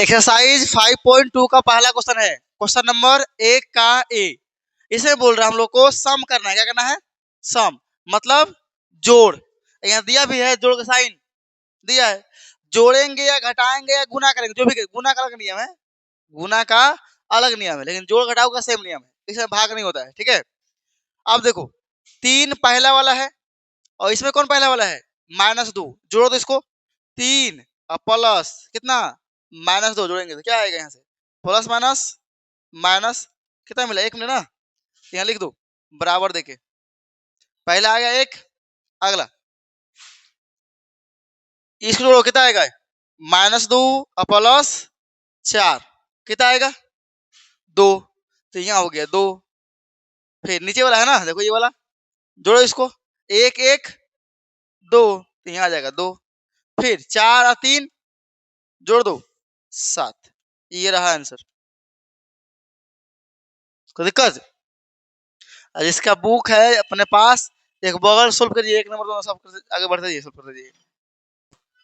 Exercise 5.2 का पहला question है, क्वेश्चन नंबर 1 का ए। इसे बोल रहा है हम लोग को सम करना है। क्या करना है? सम मतलब जोड़। यहाँ दिया भी है जोड़ का साइन दिया है। जोड़ेंगे या घटाएंगे या गुना करेंगे, जो भी गुना का अलग नियम है, गुना का अलग नियम है, लेकिन जोड़ घटाओ का सेम नियम है, इसमें भाग नहीं होता है। ठीक है, अब देखो 3 पहला वाला है और इसमें कौन पहला वाला है? -2। जोड़ो तो इसको, 3 और प्लस कितना -2 जोड़ेंगे तो क्या आएगा? यहाँ से प्लस माइनस माइनस कितना मिला? 1 मिला ना, यहाँ लिख दो बराबर देके। पहला आएगा 1, अगला इसको जोड़ो, कितना आएगा? -2 और प्लस 4 कितना आएगा? 2। तो यहाँ हो गया 2। फिर नीचे वाला है ना, देखो ये वाला जोड़ो इसको, 1 1 2 तो यहाँ आ जाएगा 2। फिर 4 और 3 जोड़ दो 7। ये रहा आंसर। कोई दिक्कत? और इसका बुक है अपने पास, एक बगल सोल्व करिए, 1 नंबर 2 नंबर सब आगे बढ़ते जाइए, सोल्व करते जाइए।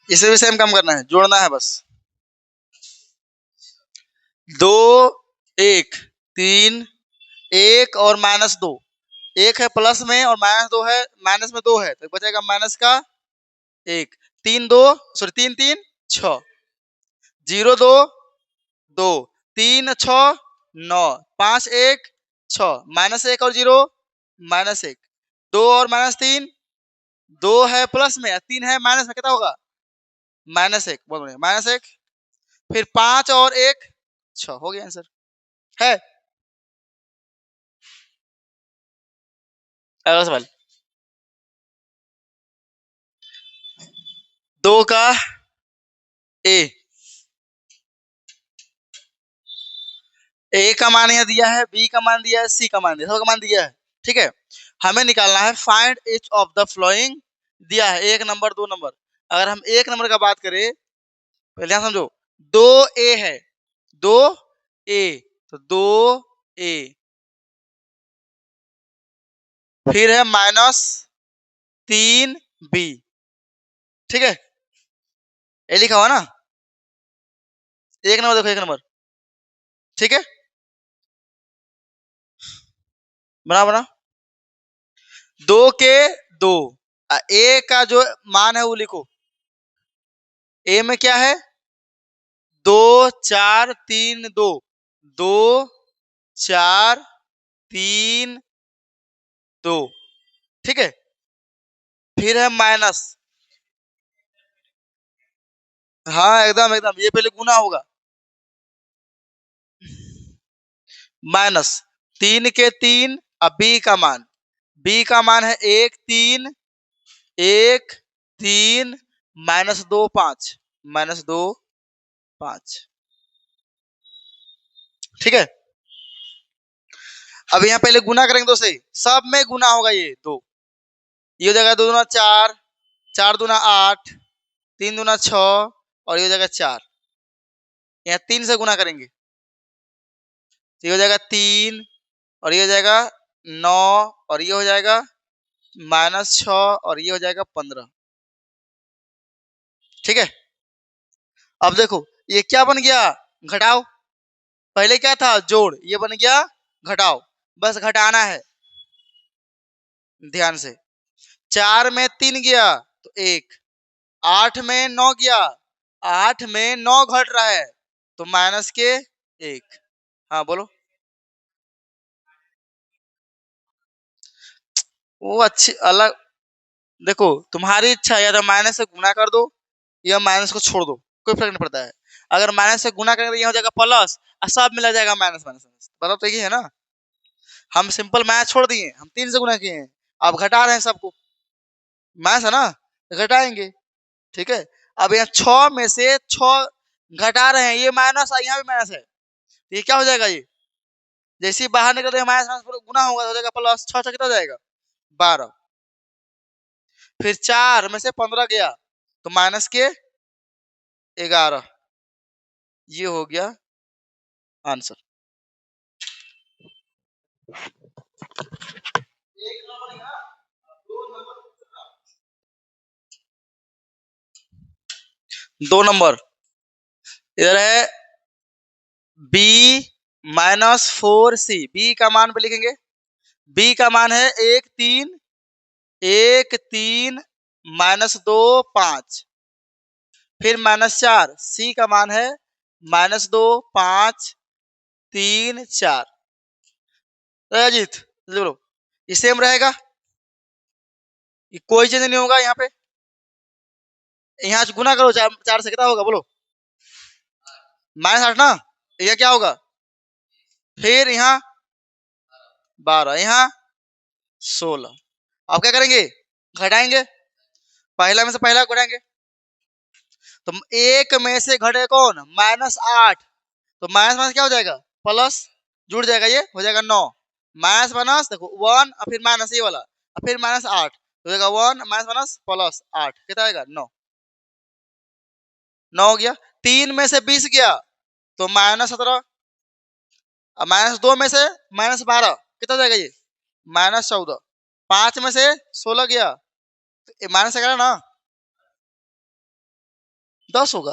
इसे भी सेम काम करना है, जोड़ना है बस। 2 1 3 1 और -2, 1 है प्लस में और -2 है, माइनस में 2 है तो बचेगा माइनस का 1। 3 2 सॉरी 3 3 6 0 2 2 3 6 9 5 1 6 -1 और 0 -1 2 और -3 2 है प्लस में 3 है माइनस में, कितना होगा? -1। बहुत बढ़िया, -1। फिर 5 और 1 6 हो गया आंसर है। अगला सवाल 2 का ए। ए का मान यहाँ दिया है, बी का मान दिया है, सी का मान दिया है, सब का मान दिया है। ठीक है, हमें निकालना है find each of the flowing. दिया है 1 नंबर 2 नंबर। अगर हम 1 नंबर का बात करें, पहले यहाँ समझो, 2 ए है, 2 ए तो 2 ए, फिर है -3 बी। ठीक है, ये लिखा हुआ ना, 1 नंबर देखो, 1 नंबर। ठीक है, बना बना 2 के 2, ए का जो मान है वो लिखो। ए में क्या है? 2 4 3 2 2 4 3 2। ठीक है, फिर है माइनस, हाँ एकदम एकदम, ये पहले गुना होगा। माइनस 3 के 3, अब बी का मान, बी का मान है 1 3 1 3 -2 5 -2 5। ठीक है, अब यहाँ पहले गुना करेंगे 2 से, सब में गुना होगा ये 2। ये हो जाएगा 2 दूना 4, 4 दूना 8, 3 दूना 6 और ये हो जाएगा 4। यहाँ 3 से गुना करेंगे, ये हो जाएगा 3 और ये हो जाएगा 9 और ये हो जाएगा -6 और ये हो जाएगा 15। ठीक है, अब देखो ये क्या बन गया? घटाओ। पहले क्या था? जोड़, ये बन गया घटाओ। बस घटाना है ध्यान से। 4 में 3 गया तो 1, 8 में 9 गया, 8 में 9 घट रहा है तो माइनस के 1। हाँ बोलो। वो अच्छी अलग, देखो तुम्हारी इच्छा, या तो माइनस से गुना कर दो या माइनस को छोड़ दो, कोई फर्क नहीं पड़ता है। अगर माइनस से गुना करेंगे तो यहाँ हो जाएगा प्लस और सब मिला जाएगा माइनस माइनस। बताओ तो ये है ना, हम सिंपल मैथ छोड़ दिए, हम 3 से गुना किए हैं, अब घटा रहे हैं सबको। मैथ है ना, तो घटाएंगे। ठीक है, अब यहाँ 6 में से 6 घटा रहे हैं, ये माइनस है, यहाँ भी माइनस है, तो ये क्या हो जाएगा? ये जैसे ही बाहर निकलते हैं माइनस माइनस गुना होगा तो हो जाएगा प्लस। 6 कितना हो जाएगा? 12। फिर 4 में से 15 गया तो माइनस के 11। ये हो गया आंसर। एक नंबर यहाँ, 2 नंबर इधर है, बी -4c। बी का मान पे लिखेंगे। बी का मान है 1 3, 1 3 -2 5। फिर -4। सी का मान है -2 5 3 4। अजीत बोलो, ये सेम रहेगा, ये कोई चेंज नहीं होगा यहाँ पे। यहाँ गुना करो 4 से, कितना होगा बोलो? -8 ना। यह क्या होगा? फिर यहाँ 12, यहाँ 16। अब क्या करेंगे? घटाएंगे, पहला में से पहला घटाएंगे। तो एक में से घटे कौन? -8। तो माइनस माइनस क्या हो जाएगा? प्लस, जुड़ जाएगा, ये हो जाएगा 9। माइनस माइनस देखो 1 और फिर माइनस ये वाला और फिर -8 हो जाएगा 1 माइनस माइनस प्लस 8, कितना आएगा? 9। 9 हो गया। 3 में से 20 गया तो -17। अब -2 में से -12, कितना हो जाएगा ये? -14। 5 में से 16 गया तो -11 ना, 10 होगा।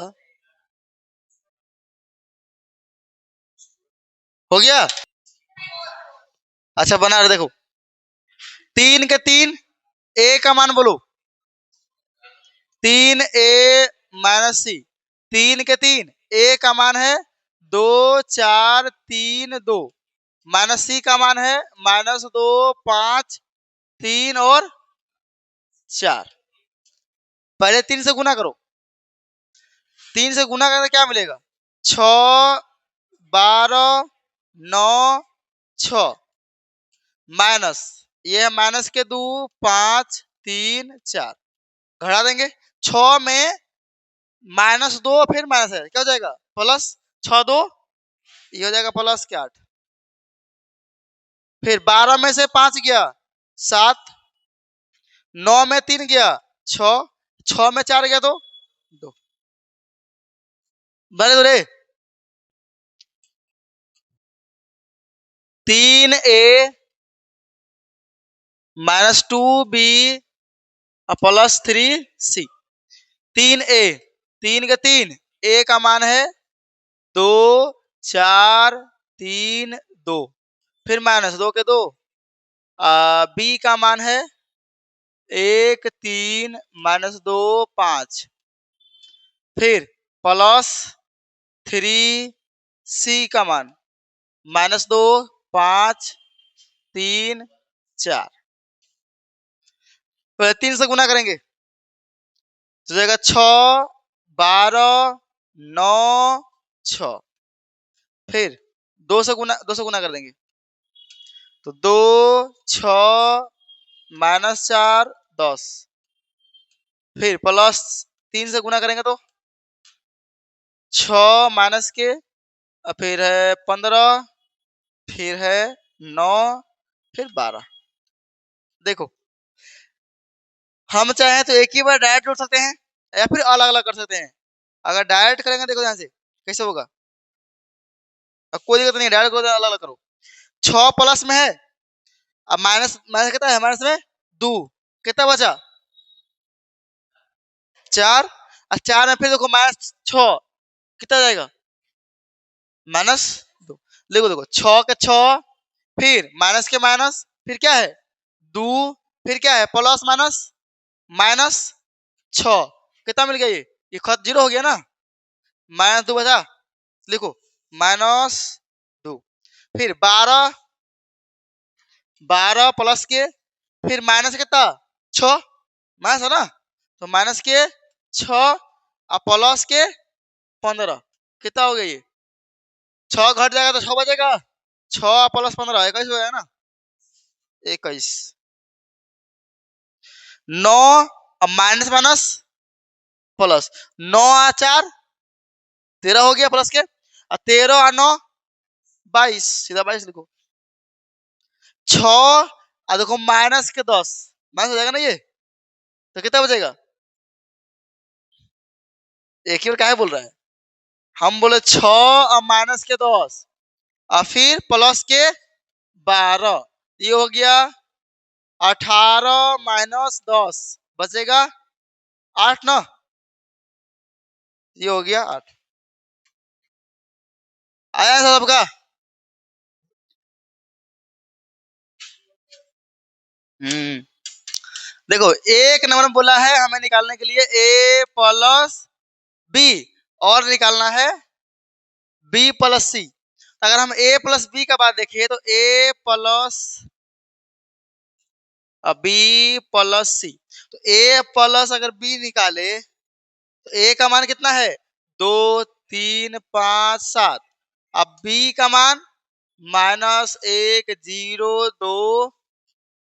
हो गया। अच्छा बना रहे, देखो 3 के 3, ए का मान बोलो। 3a-c। 3 के 3, ए का मान है 2 4 3 2। माइनस सी का मान है -2 5 3 और 4। पहले 3 से गुना करो। 3 से गुना करके क्या मिलेगा? 6 12 9 6 माइनस, ये है माइनस के 2 5 3 4। घटा देंगे। 6 में -2 फिर माइनस है, क्या हो जाएगा? प्लस। 6 2, ये हो जाएगा प्लस के 8। फिर 12 में से 5 गया 7, 9 में 3 गया 6, 6 में 4 गया तो 2। बने तो रे 3a -2b plus 3c। 3a, 3 का 3, ए का मान है 2 4 3 2। फिर -2 के 2, बी का मान है 1 3 -2 5। फिर प्लस 3c का मान -2 5 3 4। तो 3 से गुना करेंगे तो जाएगा 6 12 9 6। फिर 2 से गुना कर देंगे तो 2 6 -4 10। फिर प्लस 3 से गुना करेंगे तो 6 माइनस के, फिर है 15, फिर है 9, फिर 12। देखो हम चाहें तो एक ही बार डायरेक्ट जोड़ सकते हैं या फिर अलग अलग कर सकते हैं। अगर डायरेक्ट करेंगे, देखो ध्यान से कैसे होगा। अब कोई दिक्कत नहीं है, डायरेक्ट अलग अलग करो। 6 प्लस में है, अब माइनस माइनस कितना है? माइनस में 2, कितना बचा? 4। और 4 में फिर देखो -6, कितना जाएगा? -2। देखो देखो 6 के 6, फिर माइनस के माइनस, फिर क्या है? 2, फिर क्या है? प्लस माइनस -6, कितना मिल गया? ये खत 0 हो गया ना। -2 बचा, लिखो -2। फिर 12, 12 प्लस के, फिर माइनस कितना? 6, माइनस है ना, तो माइनस के 6 और प्लस के 15, कितना हो गया? ये 6 घट जाएगा तो 6 बचेगा। 6 प्लस 15 21 हो गया ना, 21। 9 और माइनस माइनस प्लस, 9 और 4 13 हो गया प्लस के, और 13 और 9 22, सीधा 22 लिखो। 6 और देखो माइनस के 10, माइनस हो जाएगा ना ये, तो कितना बचेगा? एक ही बार काहे बोल रहा है? हम बोले 6 और माइनस के 10 और फिर प्लस के 12, ये हो गया 18 माइनस 10, बचेगा 8 ना, ये हो गया 8। आया सबका? हम्म। देखो, एक नंबर में बोला है हमें निकालने के लिए ए प्लस बी, और निकालना है बी प्लस सी। अगर हम ए प्लस बी का बात देखिए तो ए प्लस बी प्लस सी, तो ए प्लस अगर बी निकाले तो ए का मान कितना है? 2 3 5 7। अब बी का मान -1 0 2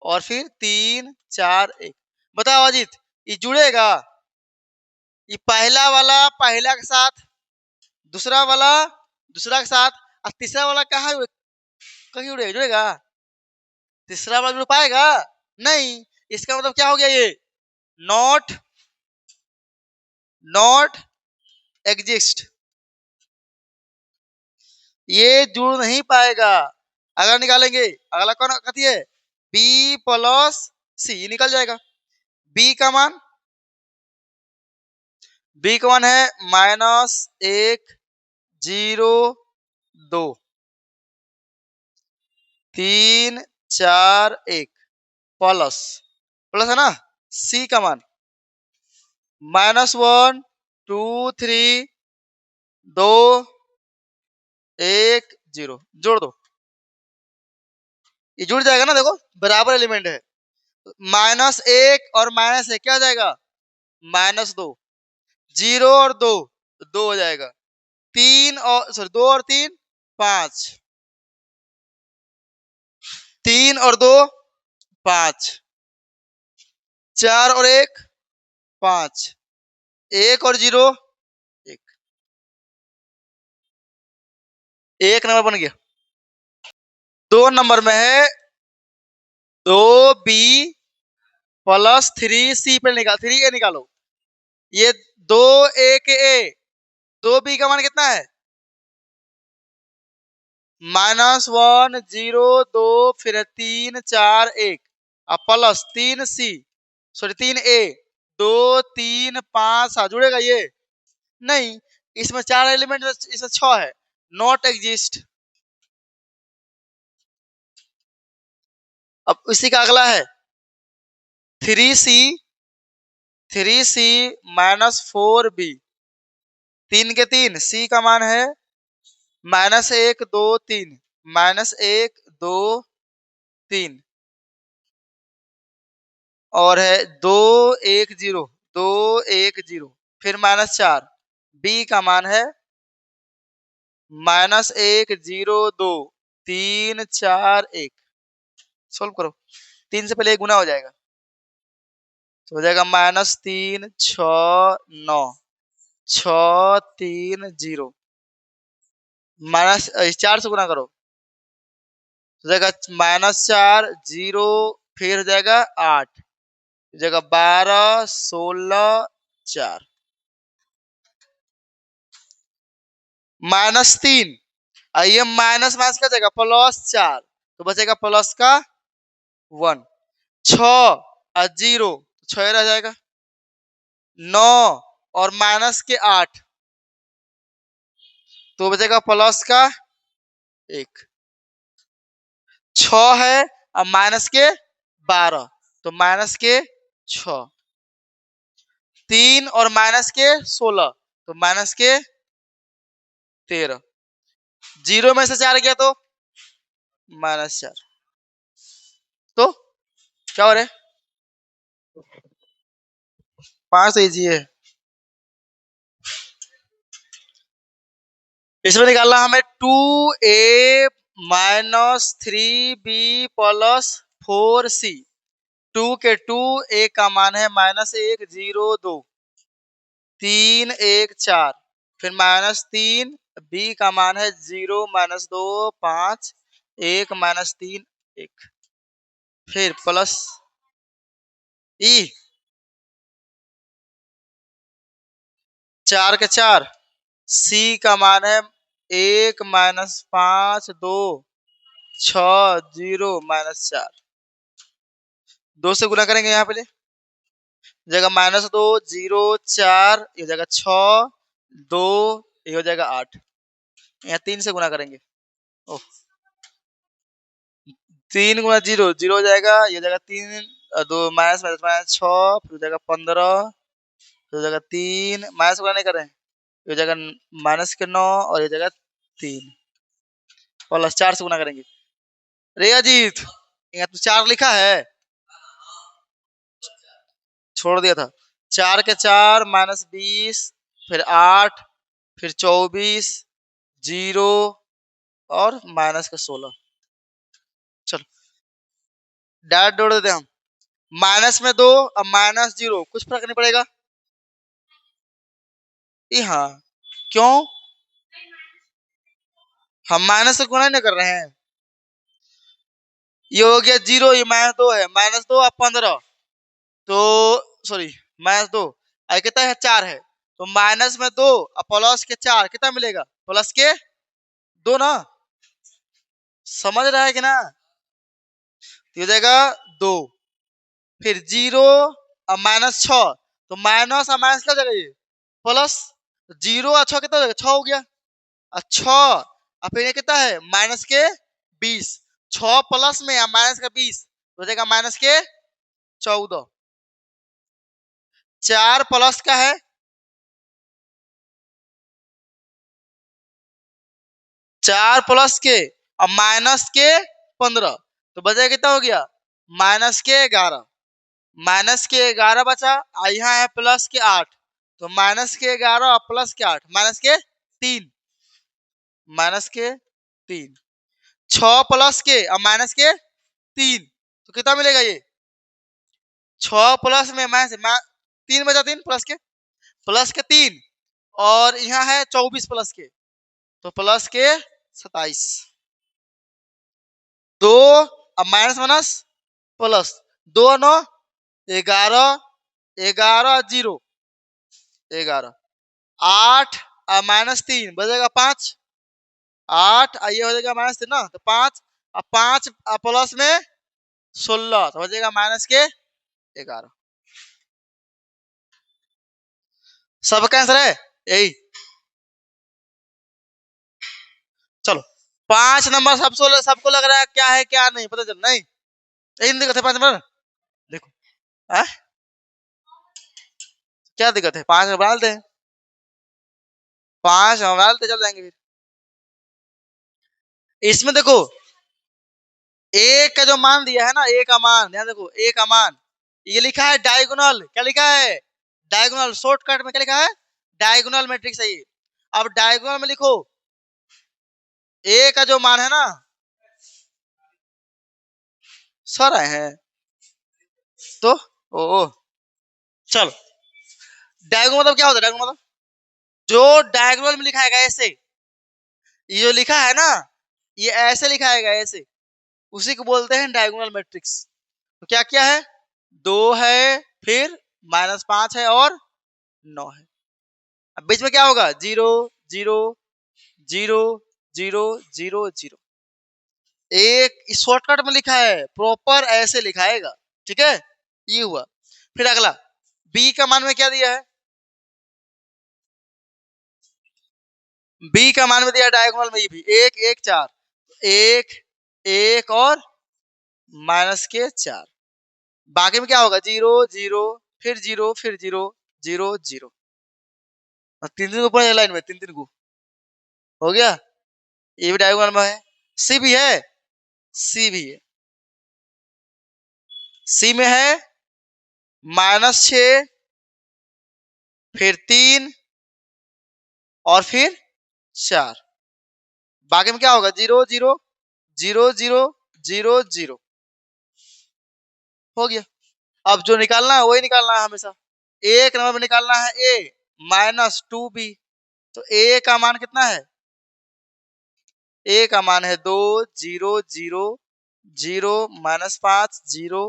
और फिर 3 4 1। बताओ अजीत, ये जुड़ेगा? ये पहला वाला पहला के साथ, दूसरा वाला दूसरा के साथ, और तीसरा वाला कहाँ कहीं जुड़ेगा? जुड़ेगा? तीसरा वाला जुड़ पाएगा? नहीं। इसका मतलब क्या हो गया? ये नॉट नॉट एग्जिस्ट, ये जुड़ नहीं पाएगा। अगला निकालेंगे, अगला कौन कहती है? बी प्लस सी निकल जाएगा। बी का मान है -1 0 2 3 4 1 प्लस प्लस है ना। सी का मान -1 2 3 2 1 0। जोड़ दो, ये जुड़ जाएगा ना। देखो, बराबर एलिमेंट है। -1 और -1 क्या हो जाएगा? -2। 0 और 2 2 हो जाएगा। 2 और 3 5। 3 और 2 5। 4 और 1 5। 1 और 0 1। एक नंबर बन गया। 2 नंबर में है 2b प्लस 3c पे निकाल 3a निकालो। ये 2a के a, 2b का मान कितना है? -1 0 2 फिर 3 4 1 अब प्लस 3c सॉरी 3a 2 3 5 7 जुड़ेगा ये? नहीं। इसमें 4 एलिमेंट, इसमें 6 है। Not exist. अब इसी का अगला है 3c 3c -4b। 3 के 3, c का मान है -1 2 3 -1 2 3 और है 2 1 0 फिर -4। बी का मान है -1 0 2 3 4 1। सोल्व करो, 3 से पहले 1 गुना हो जाएगा तो हो जाएगा -3 6 9 6 3 0 -4 से गुना करो हो जाएगा -4 0 फिर हो जाएगा 8 हो जाएगा 12 16 4 -3। ये माइनस माइनस क्या जाएगा? +4 तो बचेगा प्लस का 1। 6 और 0 6 रह जाएगा। 9 और -8 तो बचेगा प्लस का 1। 6 है और -12 तो -6। 3 और -16 तो -13। 0 में से 4 गया तो -4। तो क्या हो रहा है? 5 तो इजी है। इसमें निकालना हमें 2a -3b प्लस 4c। 2 के 2 a का मान है -1 0 2 3 1 4 फिर -3 b का मान है 0 -2 5 1 -3 1 फिर प्लस e 4 के 4। c का मान है 1 -5 2 6 0 -4। 2 से गुना करेंगे यहाँ पे जगह -2 0 4 ये हो जाएगा 6 2 ये हो जाएगा 8। यहाँ 3 से गुना करेंगे। ओह, 3 गुना 0 0 हो जाएगा, ये हो जाएगा 3 2 माइनस माइनस माइनस 6, फिर हो जाएगा 15, फिर हो जाएगा 3 माइनस गुना नहीं कर रहे हैं, ये हो जाएगा माइनस के 9 और ये हो जाएगा 3 प्लस 4 से गुना करेंगे। रे अजीत, यहाँ तो 4 लिखा है, छोड़ दिया था। 4 के 4 माइनस 20, फिर 8, फिर 24, 0 और माइनस के 16। चलो डायरेक्ट जोड़ देते हैं हम। माइनस में 2 अब माइनस 0, कुछ फर्क नहीं पड़ेगा। ये हाँ, क्यों? हम माइनस से गुना नहीं कर रहे हैं। ये हो गया 0, ये -2 है, -2 अब 15, तो सॉरी -2 आई कितना है 4 है, तो माइनस में 2 अब प्लस के 4 कितना मिलेगा, प्लस के 2 ना, समझ रहा है कि ना। ये हो जाएगा 2, फिर 0 अब -6, तो माइनस और माइनस क्या हो जाएगा, ये प्लस 0 और 6 कितना हो जाएगा, 6 हो गया। अच्छा, अब फिर ये कितना है माइनस के 20, 6 प्लस में माइनस का 20 हो जाएगा माइनस के 14। 4 प्लस का है 4 प्लस के अब माइनस के 15, तो बचा कितना हो गया माइनस के 11, माइनस के 11 बचा, यहाँ है प्लस के 8, तो माइनस के 11 और प्लस के 8 माइनस के 3, माइनस के 3, 6 प्लस के अब माइनस के 3, तो कितना मिलेगा ये 6 प्लस में माइनस 3 बचा, 3 प्लस के 3 और यहाँ है 24 प्लस के, तो प्लस के 27, 2 अब माइनस माइनस प्लस 2 9 11, 11 0 11, 8 अब -3 बचेगा 5, 8 ये हो जाएगा -3 ना, तो 5 अब 5 प्लस में 16, तो हो जाएगा माइनस के 11। सबका आंसर है यही। चलो 5 नंबर सबको लग रहा है क्या है क्या नहीं पता चल नहीं, यही दिक्कत है 5 नंबर। देखो आ? क्या दिक्कत है, 5 में डालते हैं, 5 हम डालते चल जाएंगे फिर। इसमें देखो ए का जो मान दिया है ना, ए का मान ध्यान देखो, ए का मान ये लिखा है डायगोनल, क्या लिखा है डायगोनल, शॉर्टकट में क्या लिखा है डायगोनल मैट्रिक्स है ये। अब डायगोनल में लिखो ए का जो मान है ना, सर आए हैं तो ओ चलो, डायगोनल मतलब क्या होता है, डायगोनल मतलब जो डायगोनल में लिखा है ऐसे, ये जो लिखा है ना ये ऐसे लिखा है ऐसे, उसी को बोलते हैं डायगोनल मैट्रिक्स। तो क्या क्या है, 2 है, फिर -5 है और 9 है। अब बीच में क्या होगा 0 0 0 0 0 0, एक शॉर्टकट में लिखा है, प्रॉपर ऐसे लिखाएगा, ठीक है, ये हुआ। फिर अगला बी का मान में क्या दिया है, बी का मान में दिया डायगोनल में ये भी 1 1 4, 1 1 और माइनस के 4, बाकी में क्या होगा 0 0 फिर 0 फिर 0 0 0, तीन तीन ऊपर लाइन में तीन तीन को हो गया। ये भी डायगोनल में है, सी भी है, सी भी है, सी में है -6 फिर 3 और फिर 4, बाकी में क्या होगा 0 0 0 0 0 0, हो गया। अब जो निकालना है वही निकालना है हमेशा, एक नंबर में निकालना है ए -2b, तो ए का मान कितना है, ए का मान है 2 0 0 0 -5 0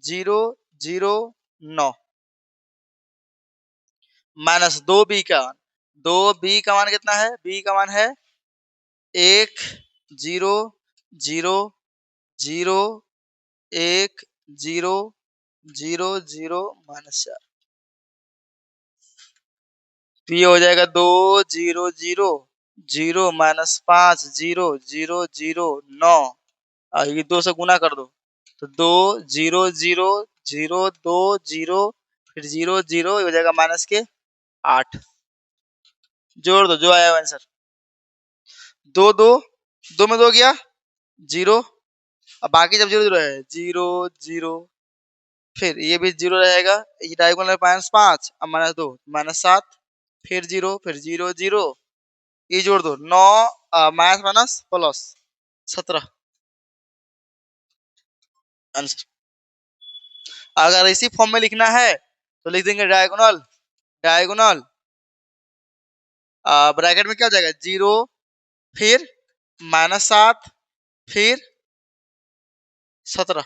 0 0 9 -2b का मान, 2b का मान कितना है, b का मान है 1 0 0 0 1 0 0 0 -4, तो ये हो जाएगा 2 0 0 0 -5 0 0 0 9 ये 2 से गुना कर दो तो 2 0 0 0 2 0 फिर 0 0 हो जाएगा माइनस के 8। जोड़ दो जो आया आंसर। 2 2 2 में 2 गया 0। अब बाकी जब 0 0 है 0 0 फिर ये भी 0 रहेगा। ये डायगोनल -5 अब -2 -7 फिर 0 फिर 0 0 ये जोड़ दो 9 माइनस माइनस प्लस 17 आंसर। अगर इसी फॉर्म में लिखना है तो लिख देंगे डायगोनल डायगोनल ब्रैकेट में क्या हो जाएगा 0 फिर -7 फिर 17।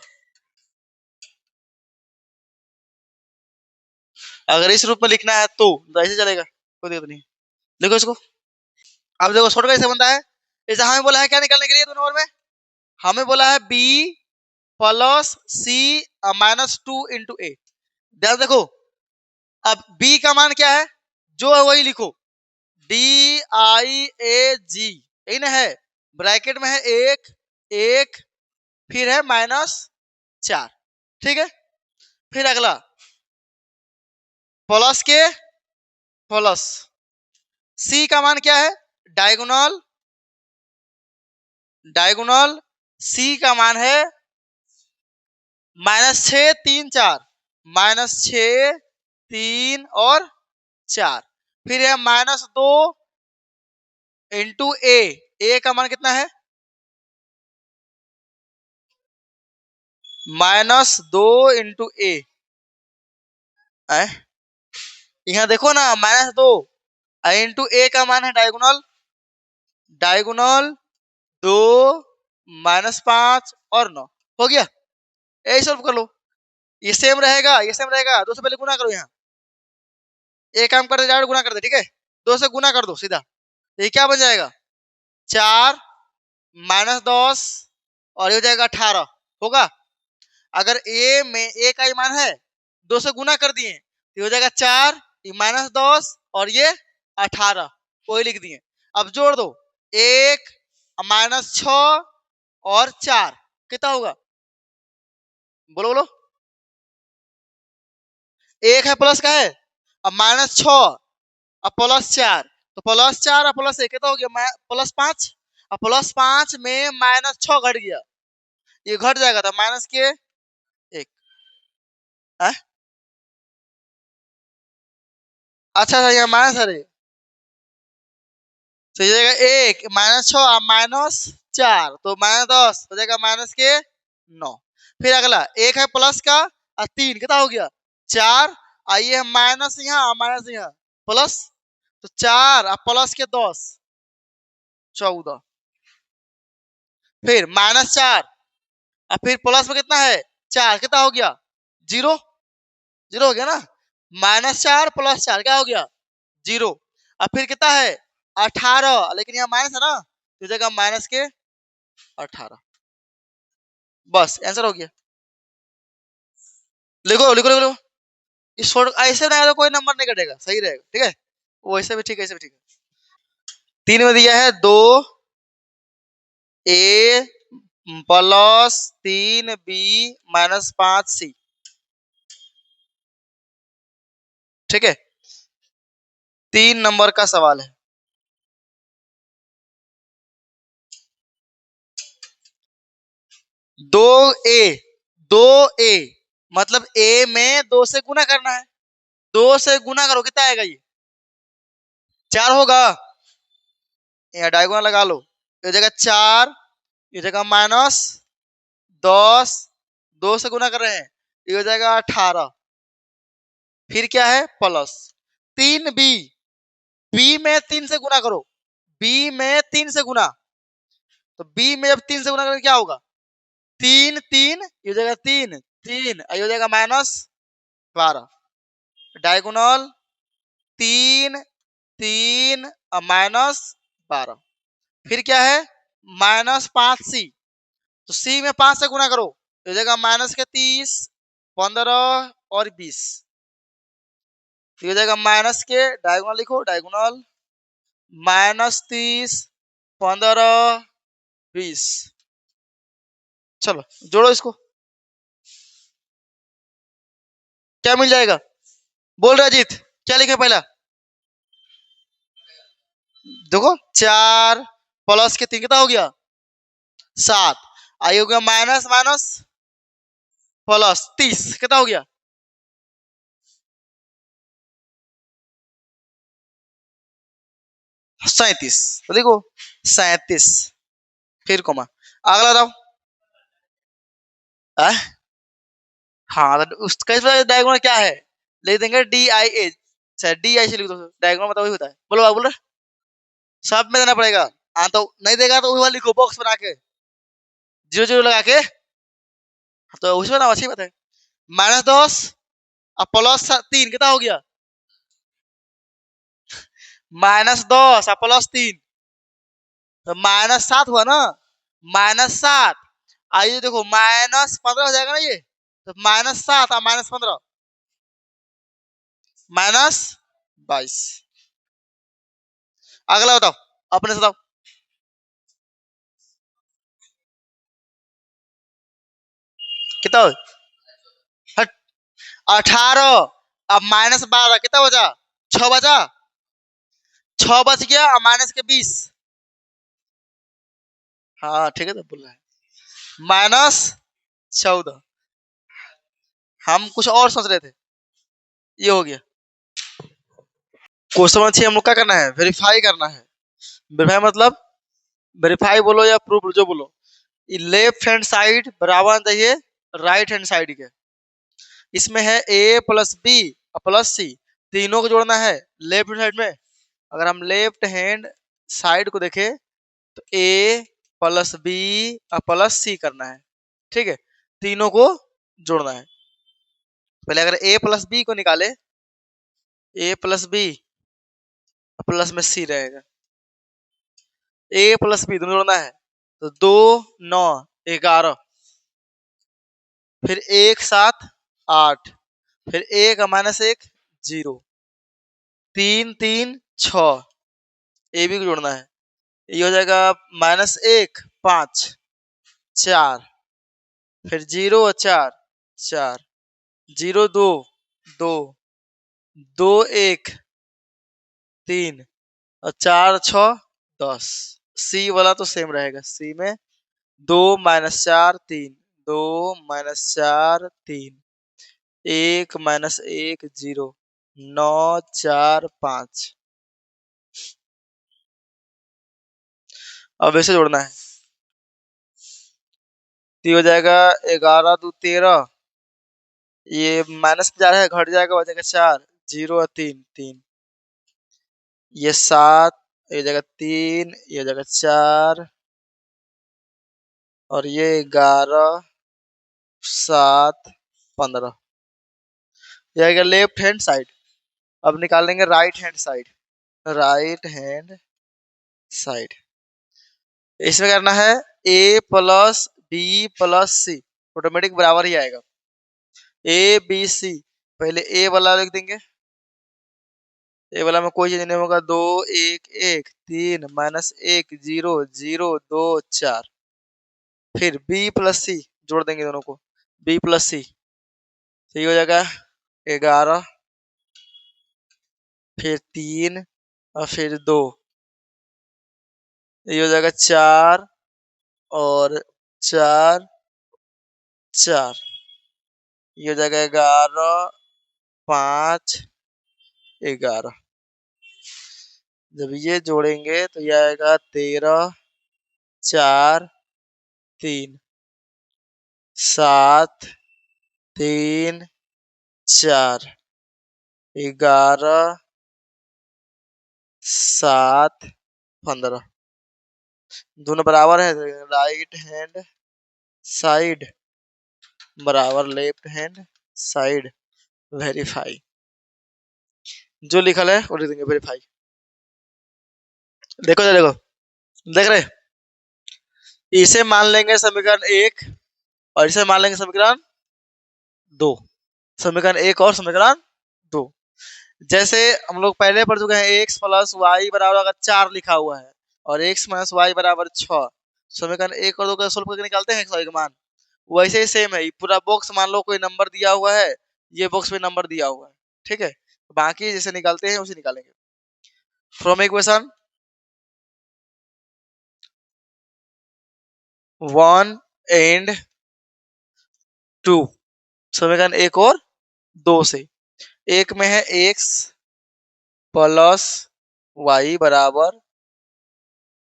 अगर इस रूप में लिखना है तो ऐसे चलेगा कोई दिक्कत नहीं। देखो इसको अब देखो शॉर्ट कैसे बनता है। जैसे हमें बोला है क्या निकालने के लिए 2 नंबर में हमें बोला है b प्लस c -2 इंटू ए। ध्यान देखो अब b का मान क्या है जो है वही लिखो DIAG यही ना है। ब्रैकेट में है 1 1 फिर है -4 ठीक है। फिर अगला प्लस के प्लस c का मान क्या है डायगोनल डायगोनल c का मान है -6 3 4 -6 3 और 4 फिर है -2 इंटू ए का मान कितना है -2 इंटू ए। यहाँ देखो ना -2 इंटू ए का मान है डायगोनल डायगोनल 2 -5 और 9 हो गया। यही सॉल्व कर लो। ये सेम रहेगा ये सेम रहेगा 2 से पहले गुना करो। यहाँ एक काम कर दे डायरेक्ट गुना कर दे ठीक है 2 से गुना कर दो सीधा। ये क्या बन जाएगा 4 -10 और ये हो जाएगा 18 होगा। अगर ए में ए का ही मान है 2 से गुना कर दिए तो हो जाएगा 4 -10 और ये 18 वही लिख दिए। अब जोड़ दो 1 -6 और 4 कितना होगा बोलो बोलो। 1 है प्लस का है अब -6 अब +4 तो +4 और +1 कितना हो गया +5 और +5 में -6 घट गया ये घट जाएगा तो माइनस के 1। अच्छा अच्छा यहाँ माइनस है तो ये जाएगा 1 -6 -4 तो -10 हो जाएगा माइनस के 9। फिर अगला 1 है प्लस का और 3 कितना हो गया 4 आइए माइनस यहाँ माइनस यहाँ प्लस तो 4 और प्लस के 10 14 फिर -4 और फिर प्लस में कितना है 4 कितना हो गया 0 0 हो गया ना -4 + 4 क्या हो गया 0 और फिर कितना है 18 लेकिन यहाँ माइनस है ना तो जगह माइनस के 18 बस आंसर हो गया। लिखो लिखो लिखो लिखो। इस शॉर्ट ऐसे ना तो कोई नंबर नहीं कटेगा सही रहेगा ठीक है वैसे भी ठीक है ऐसे भी ठीक है। 3 में दिया है 2 ए प्लस 3 बी -5 सी ठीक है 3 नंबर का सवाल है। 2 ए मतलब ए में 2 से गुना करना है 2 से गुना करो कितना आएगा ये 4 होगा। यहाँ डायगोनल लगा लो ये जगह 4 ये जगह -10 2 से गुना कर रहे हैं ये हो जाएगा 18 फिर क्या है प्लस 3 बी बी में 3 से गुना करो बी में 3 से गुना तो बी में जब 3 से गुना करेंगे क्या होगा 3 3 ये हो जाएगा 3 3 ये हो जाएगा -12 डायगोनल 3 3 और -12 फिर क्या है -5 सी तो सी में 5 से गुना करो तो हो जाएगा माइनस के 30 15 और 20 तो हो जाएगा माइनस के डायगोनल लिखो डायगोनल -30, 15, 20। चलो जोड़ो इसको, क्या मिल जाएगा? बोल रहा अजीत, क्या लिखे पहला? देखो 4 प्लस के 3 कितना हो गया? 7। आई हो गया माइनस माइनस प्लस 30 कितना हो गया? 37। तो देखो 37, फिर कोमा, अगला बताओ। आ? हाँ तो उसका डायगोनल क्या है? लिख देंगे D I A, D I से लिख दो, डायगोनल मतलब वही होता है। बोलो बाबू, बोल रहे सब में देना पड़ेगा। हाँ तो नहीं देगा तो वही वाला लिखो बॉक्स बना के, 0 0 लगा के। तो उसमें ना अच्छी बात है। -10 और +3 कितना हो गया? -10 और +3 तो -7 हुआ ना। -7, आइए देखो -15 हो जाएगा ना ये, तो -7 और -15 -22। अगला बताओ, अपने से बताओ। कितना हो? हट, 18 अब -12 कितना बचा? 6 बचा, 6 बच गया और माइनस के 20। हाँ ठीक है, तो बोल रहा है -14। हम कुछ और सोच रहे थे, ये हो गया। क्वेश्चन अच्छी हम लोग क्या करना है? वेरीफाई करना है। वेरीफाई मतलब वेरीफाई बोलो या प्रूफ जो बोलो, लेफ्ट हैंड साइड बराबर आना चाहिए राइट हैंड साइड के। इसमें है a प्लस बी प्लस सी, तीनों को जोड़ना है लेफ्ट हैंड साइड में। अगर हम लेफ्ट हैंड साइड को देखें तो a प्लस बी प्लस सी करना है, ठीक है, तीनों को जोड़ना है। पहले अगर a प्लस बी को निकाले, a प्लस बी प्लस में सी रहेगा, a प्लस बी दोनों जोड़ना है तो 2 9 11, फिर 1 7 8, फिर 1 -1 0, 3 3 6, ए बी को जोड़ना है, ये हो जाएगा -1 5 4, फिर 0 4 4, 0 2 2 2 1 3 और 4 6 10। सी वाला तो सेम रहेगा, सी में 2 -4 3, 2 -4 3, 1 -1 0, 9 4 5। अब वैसे जोड़ना है तो ये हो जाएगा 11 2 13, ये माइनस में जा रहा है घट जाएगा, बचेगा 4, 0 और 3 3, ये 7, ये जगह 3, ये जगह 4 और ये 11 7 15। ये आएगा लेफ्ट हैंड साइड। अब निकालेंगे right hand side, right hand side. इसमें करना है a plus B plus C, automatic बराबर ही आएगा। ए बी सी, पहले ए वाला लिख देंगे, ए वाला में कोई चीज नहीं होगा, 2 1 1 3 -1 0 0 2 4, फिर बी प्लस सी जोड़ देंगे दोनों को, बी प्लस सी, तो ये हो जाएगा 11, फिर 3 और फिर 2, ये हो जाएगा 4 और 4 4, ये हो जाएगा 11 5 11। जब ये जोड़ेंगे तो ये आएगा 13 4 3 7 3 4, 11 7 15, दोनों बराबर है, राइट हैंड साइड बराबर लेफ्ट हैंड साइड, वेरीफाई। जो लिखल है वो लिख देंगे वेरीफाई। देखो देखो, देख रहे, इसे मान लेंगे समीकरण 1 और इसे मान लेंगे समीकरण 2, समीकरण 1 और समीकरण 2। जैसे हम लोग पहले पढ़ चुके हैं एक्स प्लस वाई बराबर अगर 4 लिखा हुआ है और एक्स माइनस वाई बराबर 6, समीकरण एक और दो का सोल्व करके निकालते हैं एक्स वाई का मान। वैसे ही सेम है, ये पूरा बॉक्स मान लो कोई नंबर दिया हुआ है, ये बॉक्स में नंबर दिया हुआ है, ठीक है। बाकी जैसे निकालते हैं उसे निकालेंगे फ्रॉम इक्वेशन 1 एंड 2, समीकरण एक और दो से। एक में है एक्स प्लस वाई बराबर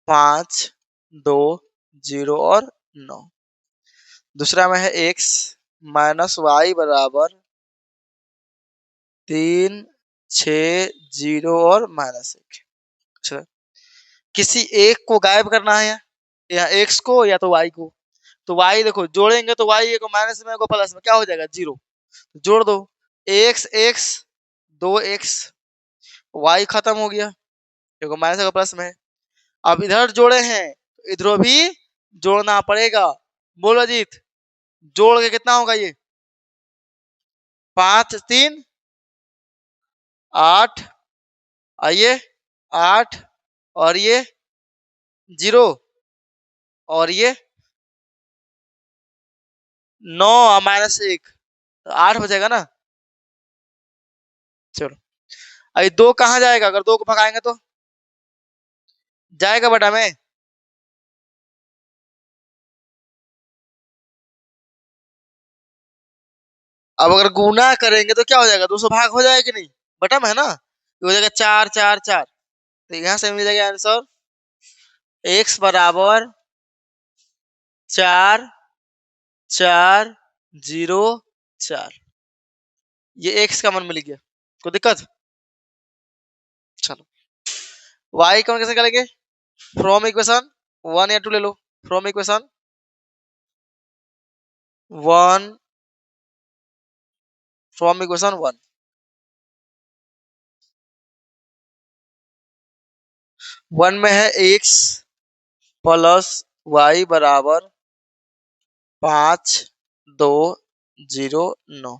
5, 2, 0 और 9। दूसरा में है एक्स माइनस वाई बराबर 3, 6, 0 और -1। अच्छा, किसी एक को गायब करना है, या एक्स को या तो वाई को। तो वाई देखो जोड़ेंगे तो वाई को माइनस में को प्लस में क्या हो जाएगा, 0। जोड़ दो, एक्स एक्स 2x, वाई खत्म हो गया, देखो माइनस का प्लस में। अब इधर जोड़े हैं तो इधर भी जोड़ना पड़ेगा। बोलो अजीत, जोड़ के कितना होगा ये, 5, 3, 8, आइए 8, और ये 0, और ये 9 -1, तो 8 बचेगा ना। चलो, अभी 2 कहाँ जाएगा, अगर 2 को भगाएंगे तो जाएगा बटा में। अब अगर गुना करेंगे तो क्या हो जाएगा, 200 भाग हो जाएगा कि नहीं, बटा में है ना, ये हो जाएगा 4, 4, 4। तो यहाँ से मिल जाएगा आंसर x बराबर 4, 4, 0, 4। ये x का मान मिल गया, कोई दिक्कत। चलो, y का मान कैसे निकालेंगे, फ्रॉम इक्वेशन 1 या 2 ले लो। फ्रॉम इक्वेशन 1, फ्रॉम इक्वेशन 1, 1 में है x प्लस वाई बराबर 5, 2, 0, 9।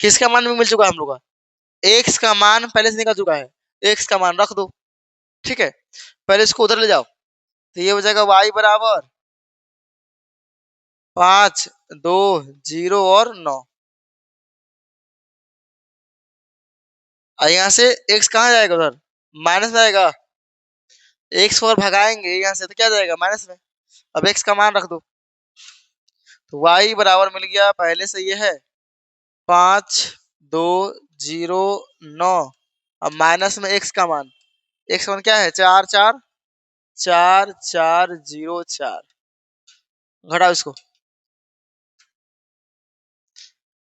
किसका मान भी मिल चुका है हम लोग का, एक्स का मान पहले से निकल चुका है, एक्स का मान रख दो, ठीक है। पहले इसको उधर ले जाओ, तो ये हो जाएगा वाई बराबर 5, 2, 0 और 9। और यहाँ से एक्स कहाँ जाएगा, उधर माइनस में जाएगा, एक्स को अगर भगाएंगे यहाँ से तो क्या जाएगा, माइनस में। अब एक्स का मान रख दो, तो वाई बराबर मिल गया पहले से ये है 5, 2, 0, 9। अब माइनस में एक्स का मान, एक्स का मान क्या है, 4, 4, 4, 4, 0, 4। घटाओ इसको,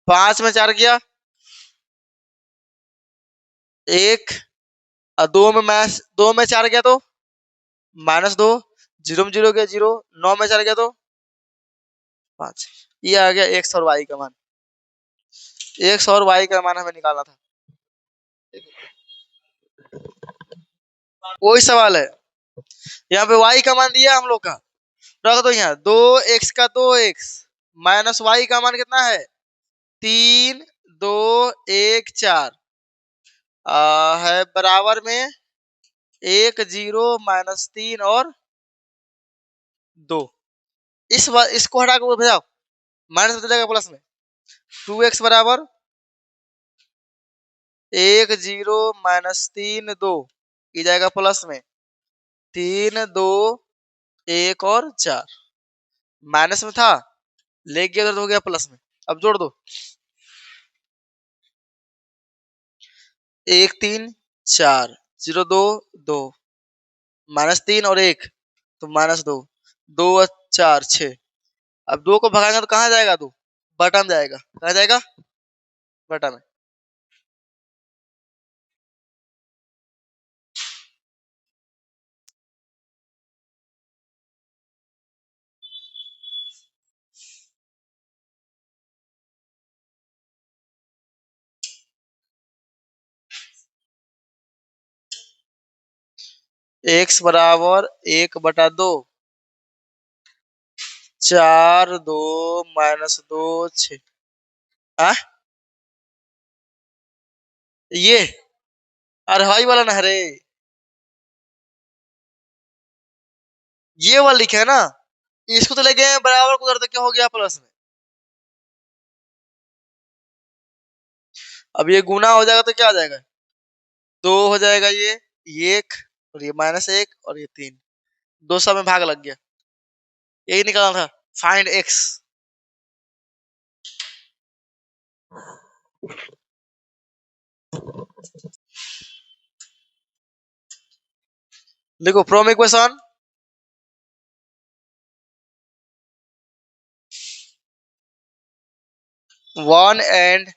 5 में 4 गया, 1, और 2 में माइनस, 2 में 4 गया तो -2, 0 में 0 गया 0, 9 में 4 गया तो 5। ये आ गया एक्स और वाई का मान, एक्स और वाई का मान हमें निकालना था। वही सवाल है, यहाँ पे वाई का मान दिया हम लोग का, रख दो यहाँ, 2x का 2x माइनस वाई का मान कितना है, 3, 2, 1, 4 है बराबर में 1, 0, -3 और 2। इस बार इसको हटा के भेजाओ, माइनस बदल जाएगा प्लस में, 2x बराबर 1, 0, -3, 2, ये जाएगा प्लस में 3, 2, 1 और 4। माइनस में था, ले गया उधर तो हो गया प्लस में। अब जोड़ दो, 1, 3, 4, 0, 2, 2, -3 और 1 तो -2, 2 और 4, 6। अब 2 को भगाएंगे तो कहाँ जाएगा, 2 बटा में जाएगा, कहाँ जाएगा, बटा में। x बराबर 1/2, 4, 2, -2, 6। ये, अरे हाई वाला ना रे, ये वाला लिखे है ना, इसको तो ले गए बराबर को, उधर तो क्या हो गया प्लस में। अब ये गुना हो जाएगा तो क्या आ जाएगा, दो हो जाएगा ये एक, और ये -1 और ये 3, दो सब में भाग लग गया, यही निकालना था, फाइंड एक्स। देखो फ्रॉम इक्वेशन 1 एंड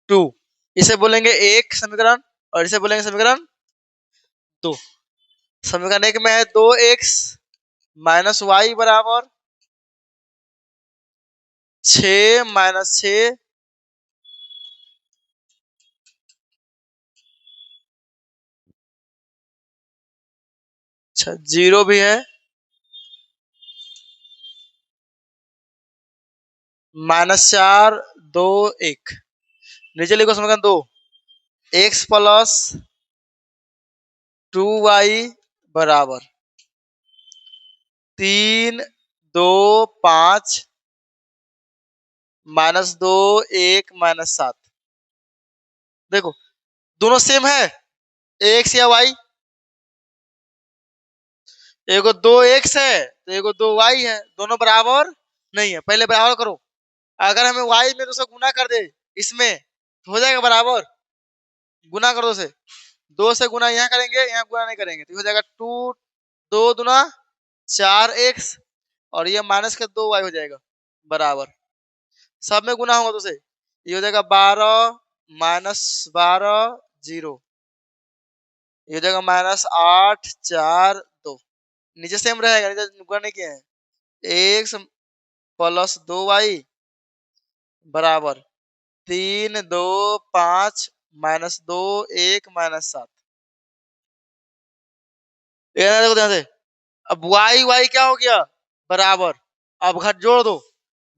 2, इसे बोलेंगे एक समीकरण, और इसे बोलेंगे समीकरण 2। समीकरण एक में है 2x माइनस वाई बराबर 6 - 6, अच्छा जीरो भी है, -4 2 1, नीचे लिखो समीकरण 2, x प्लस 2y बराबर 3 2 5 -2 1 -7। देखो दोनों सेम है, एक्स या वाई, एगो 2x है तो एगो 2y है, दोनों बराबर नहीं है, पहले बराबर करो। अगर हमें y में तो से गुना कर दे इसमें तो हो जाएगा बराबर, गुना कर दो से, दो से गुना यहाँ करेंगे, यहाँ गुना नहीं करेंगे तो हो जाएगा 2 2 दूना 4x, और ये माइनस का 2y हो जाएगा बराबर, सब में गुना होगा तो से ये हो जाएगा 12 -12 0, ये हो जाएगा -8 4 2, नीचे सेम रहेगा, नीचे गुना नहीं किया है, x प्लस 2y बराबर 3 2 5 -2 1 -7। ये ना देखो ध्यान से, अब वाई वाई क्या हो गया बराबर, अब घट जोड़ दो,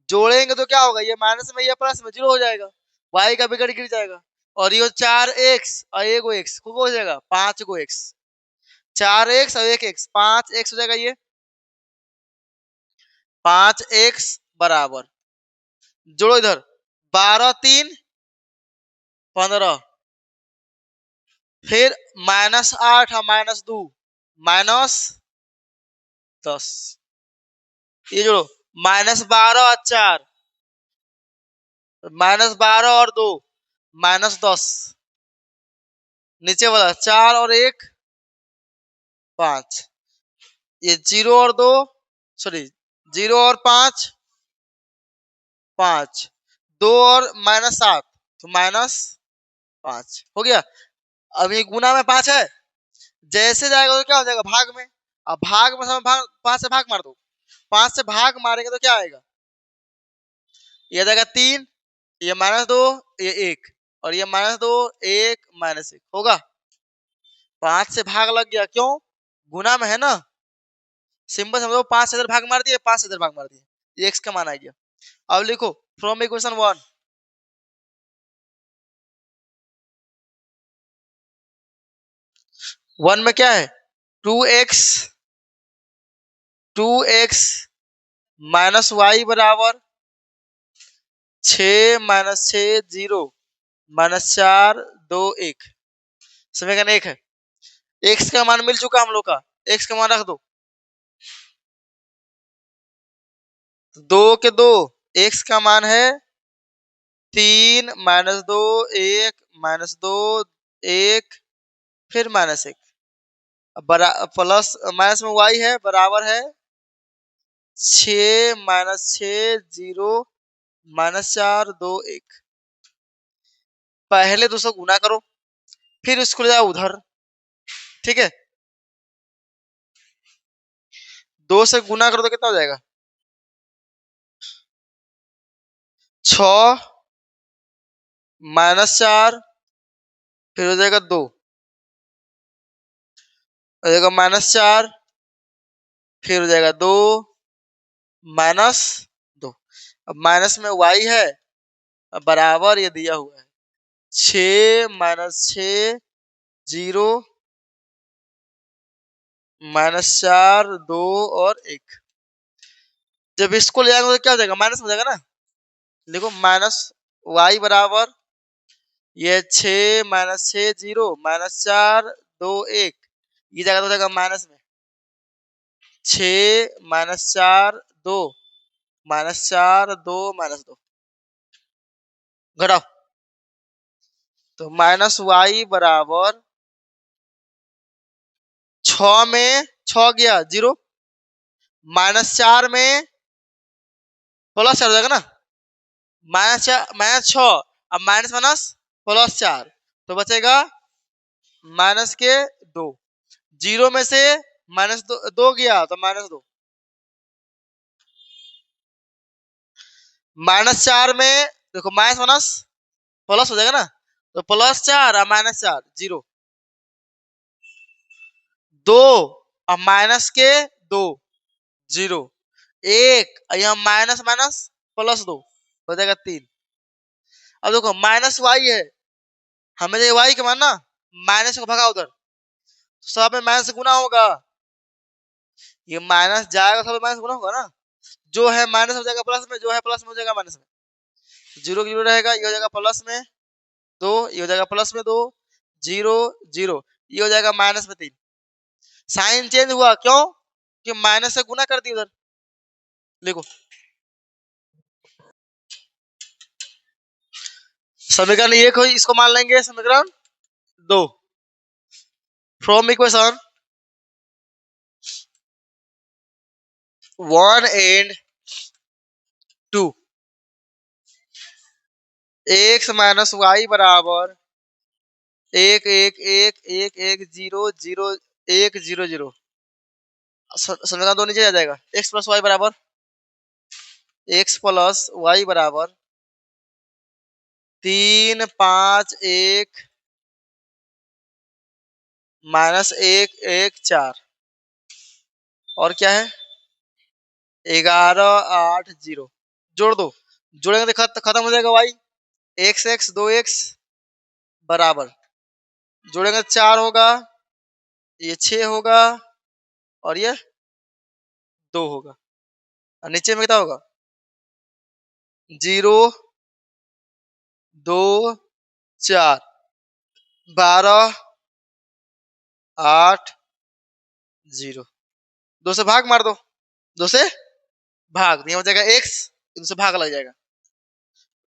जोड़ेंगे तो क्या होगा, ये माइनस में ये प्लस में जीरो हो जाएगा, वाई का बिगड़ गिर जाएगा, और ये 4x और एगो एक्स को हो जाएगा 5 गो एक्स, 4x और 1x 5x हो जाएगा, ये 5x बराबर, जोड़ो इधर 12 3 15, फिर -8 और -2 -10, ये जोड़ो -12 और 4 -12 और 2 -10, नीचे वाला 4 और 1 5, ये 0 और 2 सॉरी 0 और 5 5, 2 और -7 तो -5 हो गया। अब ये गुना में 5 है, जैसे जाएगा तो क्या हो जाएगा भाग में, अब भाग में सब भाग 5 से भाग मार दो, 5 से भाग मारेंगे तो क्या आएगा, ये जाएगा 3, ये -2 ये 1, और ये -2 1 -1 होगा, 5 से भाग लग गया, क्यों गुना में है ना, सिंपल समझो 5 से इधर भाग मार दिए, 5 से इधर भाग मार दिए, ये x का मान आ गया। अब लिखो फ्रॉम इक्वेशन 1 1 में क्या है 2x 2x माइनस वाई बराबर 6 - 6 0 -4 2 1, समीकरण 1 है, x का मान मिल चुका हम लोग का, x का मान रख दो, 2 के 2, x का मान है 3 -2 1 -2 1 फिर -1, बरा प्लस माइनस में y है बराबर है 6 -6 0 -4 2 1, पहले 200 गुना करो, फिर उसको ले जाओ उधर, ठीक है, 2 से गुना करो तो कितना हो जाएगा 6 -4, फिर हो जाएगा 2, हो जाएगा -4, फिर हो जाएगा 2 -2, अब माइनस में y है, अब बराबर ये दिया हुआ है, 6 0 -4 2 और 1। जब इसको ले जाएंगे तो क्या हो जाएगा, माइनस हो जाएगा ना। देखो माइनस वाई बराबर ये 6 - 0 -4 2 1, ये जगह तो हो जाएगा माइनस में। 6 -4 2 -4 2 -2 घटाओ, तो माइनस वाई बराबर 6 में 6 गया 0, -4 में +4 हो जाएगा ना, -6, अब माइनस +4, तो बचेगा माइनस के 2। 0 में से -2 गया तो -2, -4 में देखो माइनस माइनस प्लस हो जाएगा ना, तो +4 और -4 0, 2 और माइनस के 2 0, 1 यहाँ माइनस माइनस +2 हो जाएगा 3। अब देखो माइनस वाई है, हमें जो वाई का मानना, माइनस को भगा उधर, सब में माइनस से गुना होगा, ये माइनस जाएगा सब में माइनस गुना होगा ना, जो है माइनस हो जाएगा प्लस में, जो है प्लस में हो जाएगा माइनस में, 0 की 0 रहेगा, ये हो जाएगा प्लस में 2, ये हो जाएगा प्लस में 2 0 0, ये हो जाएगा माइनस में 3। साइन चेंज हुआ क्यों, कि माइनस से गुना कर दी उधर। देखो समीकरण 1 हो, इसको मान लेंगे समीकरण 2। From equation 1 and 2 x minus y बराबर 1 1 1 1 1 0 0 1 0 0, समीकरण 2 नीचे आ जाएगा। x प्लस वाई बराबर -3 5 1 -1 1 4, और क्या है 11 8 0, जोड़ दो, जोड़ेंगे तो खत्म हो जाएगा वाई, x x 2x बराबर, जोड़ेंगे 4 होगा, ये 6 होगा और ये 2 होगा, और नीचे में कितना होगा 0 2 4 12 8 0, 2 से भाग मार दो, 2 से भाग, ये हो जाएगा x, 2 से भाग लग जाएगा,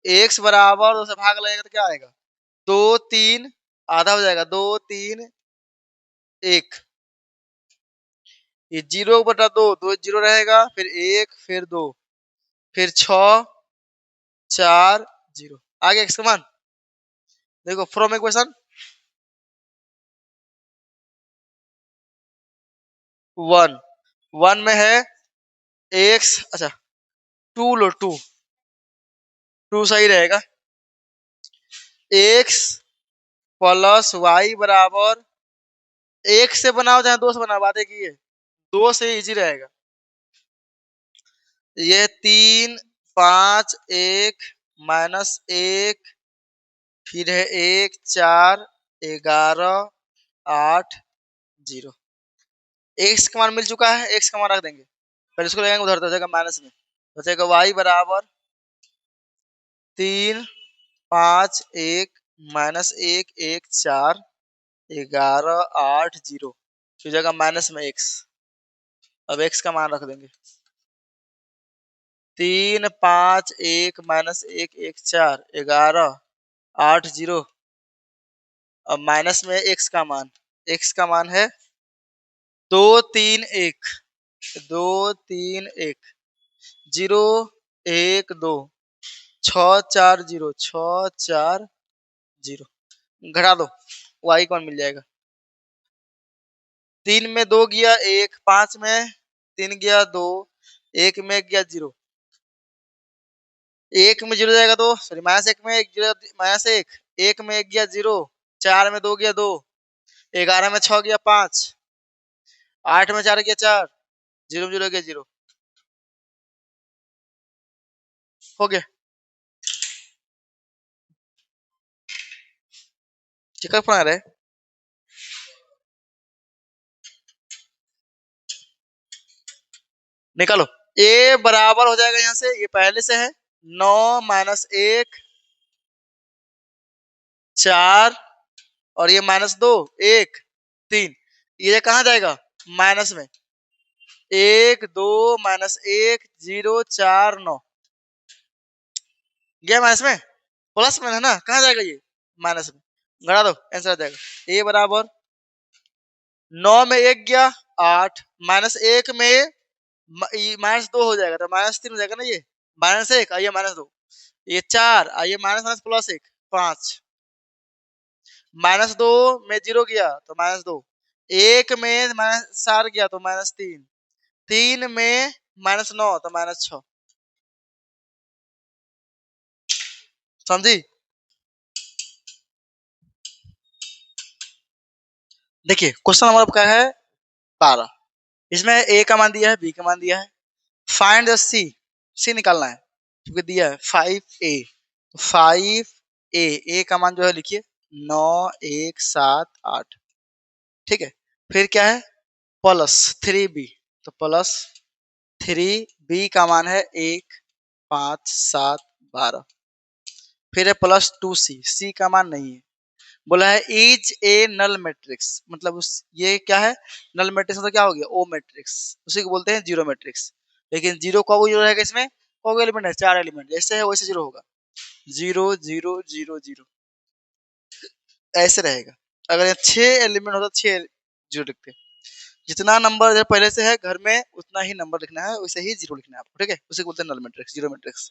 x बराबर 2 से भाग लगेगा तो क्या आएगा 2 3, आधा हो जाएगा 2 3 1, ये 0/2, 2 0 रहेगा, फिर 1 फिर 2 फिर 6 4 0, आगे x का मान देखो फ्रॉम इक्वेशन 1 1 में है x, अच्छा 2 लो, 2 2 सही रहेगा, x प्लस वाई बराबर 1 से बनाओ चाहे 2 से बनाओ, बात एक ही है, 2 से इजी रहेगा, ये 3 5 1 -1 फिर है 1 4 11 8 0, x का मान मिल चुका है, x का मान रख देंगे, फिर इसको लगाएंगे उधर, तो जाएगा माइनस में, बचेगा y बराबर 3 5 1 -1 1 4 11 8 0, फिर जाएगा माइनस में x, अब x का मान रख देंगे 3 5 1 -1 1 4 11 8 0, अब माइनस में x का मान है 2 3 1 2 3 1 0 1 2 6 4 0 6 4 0, घटा दो, y कौन मिल जाएगा, 3 में 2 गया 1, 5 में 3 गया 2, 1 में गया 0, 1 में 0 जाएगा 2, सॉरी -1 में 1 0 -1, 1 में 1 गया 0, 4 में 2 गया 2, 11 में 6 गया 5, 8 में 4 गया 4, 0 में 0 गया 0, हो गया। ठीक है रहे निकालो। ए बराबर हो जाएगा यहाँ से, ये पहले से है 9 - 1 4 और ये -2 1 3, ये कहाँ जाएगा माइनस में, 1 2 - 1 0 4 9 गया माइनस में, प्लस में है ना, कहाँ जाएगा ये माइनस में, घटा दो आंसर आ जाएगा। ए बराबर 9 में 1 गया 8, -1 में -2 हो जाएगा तो -3 हो जाएगा ना, ये -1 आइए -2, ये 4 आइए माइनस +1 5, -2 में 0 गया तो -2, 1 में -4 गया तो -3, 3 में -9 तो -6, समझी। देखिए क्वेश्चन नंबर क्या है 12, इसमें ए का मान दिया है, बी का मान दिया है, फाइंड द सी, सी निकालना है क्योंकि दिया है 5a, 5a, ए का मान जो है लिखिए 9 1 7 8, ठीक है। फिर क्या है +3b, तो +3b का मान है 1 5 7 12, फिर है +2c, सी का मान नहीं है, बोला है इज ए नल मैट्रिक्स, मतलब उस ये क्या है नल मैट्रिक्स, मतलब क्या हो गया ओ मैट्रिक्स, उसी को बोलते हैं जीरो मैट्रिक्स। लेकिन जीरो कब जीरो रहेगा इसमें, कौन एलिमेंट है 4 एलिमेंट, जैसे है वैसे जीरो होगा, 0 0 0 0 ऐसे रहेगा। अगर ये 6 एलिमेंट होता 6 जीरो लिखते, जितना नंबर जो पहले से है घर में उतना ही नंबर लिखना है, वैसे ही जीरो लिखना है आपको, ठीक है, उसे बोलते हैं नल मैट्रिक्स, जीरो मैट्रिक्स।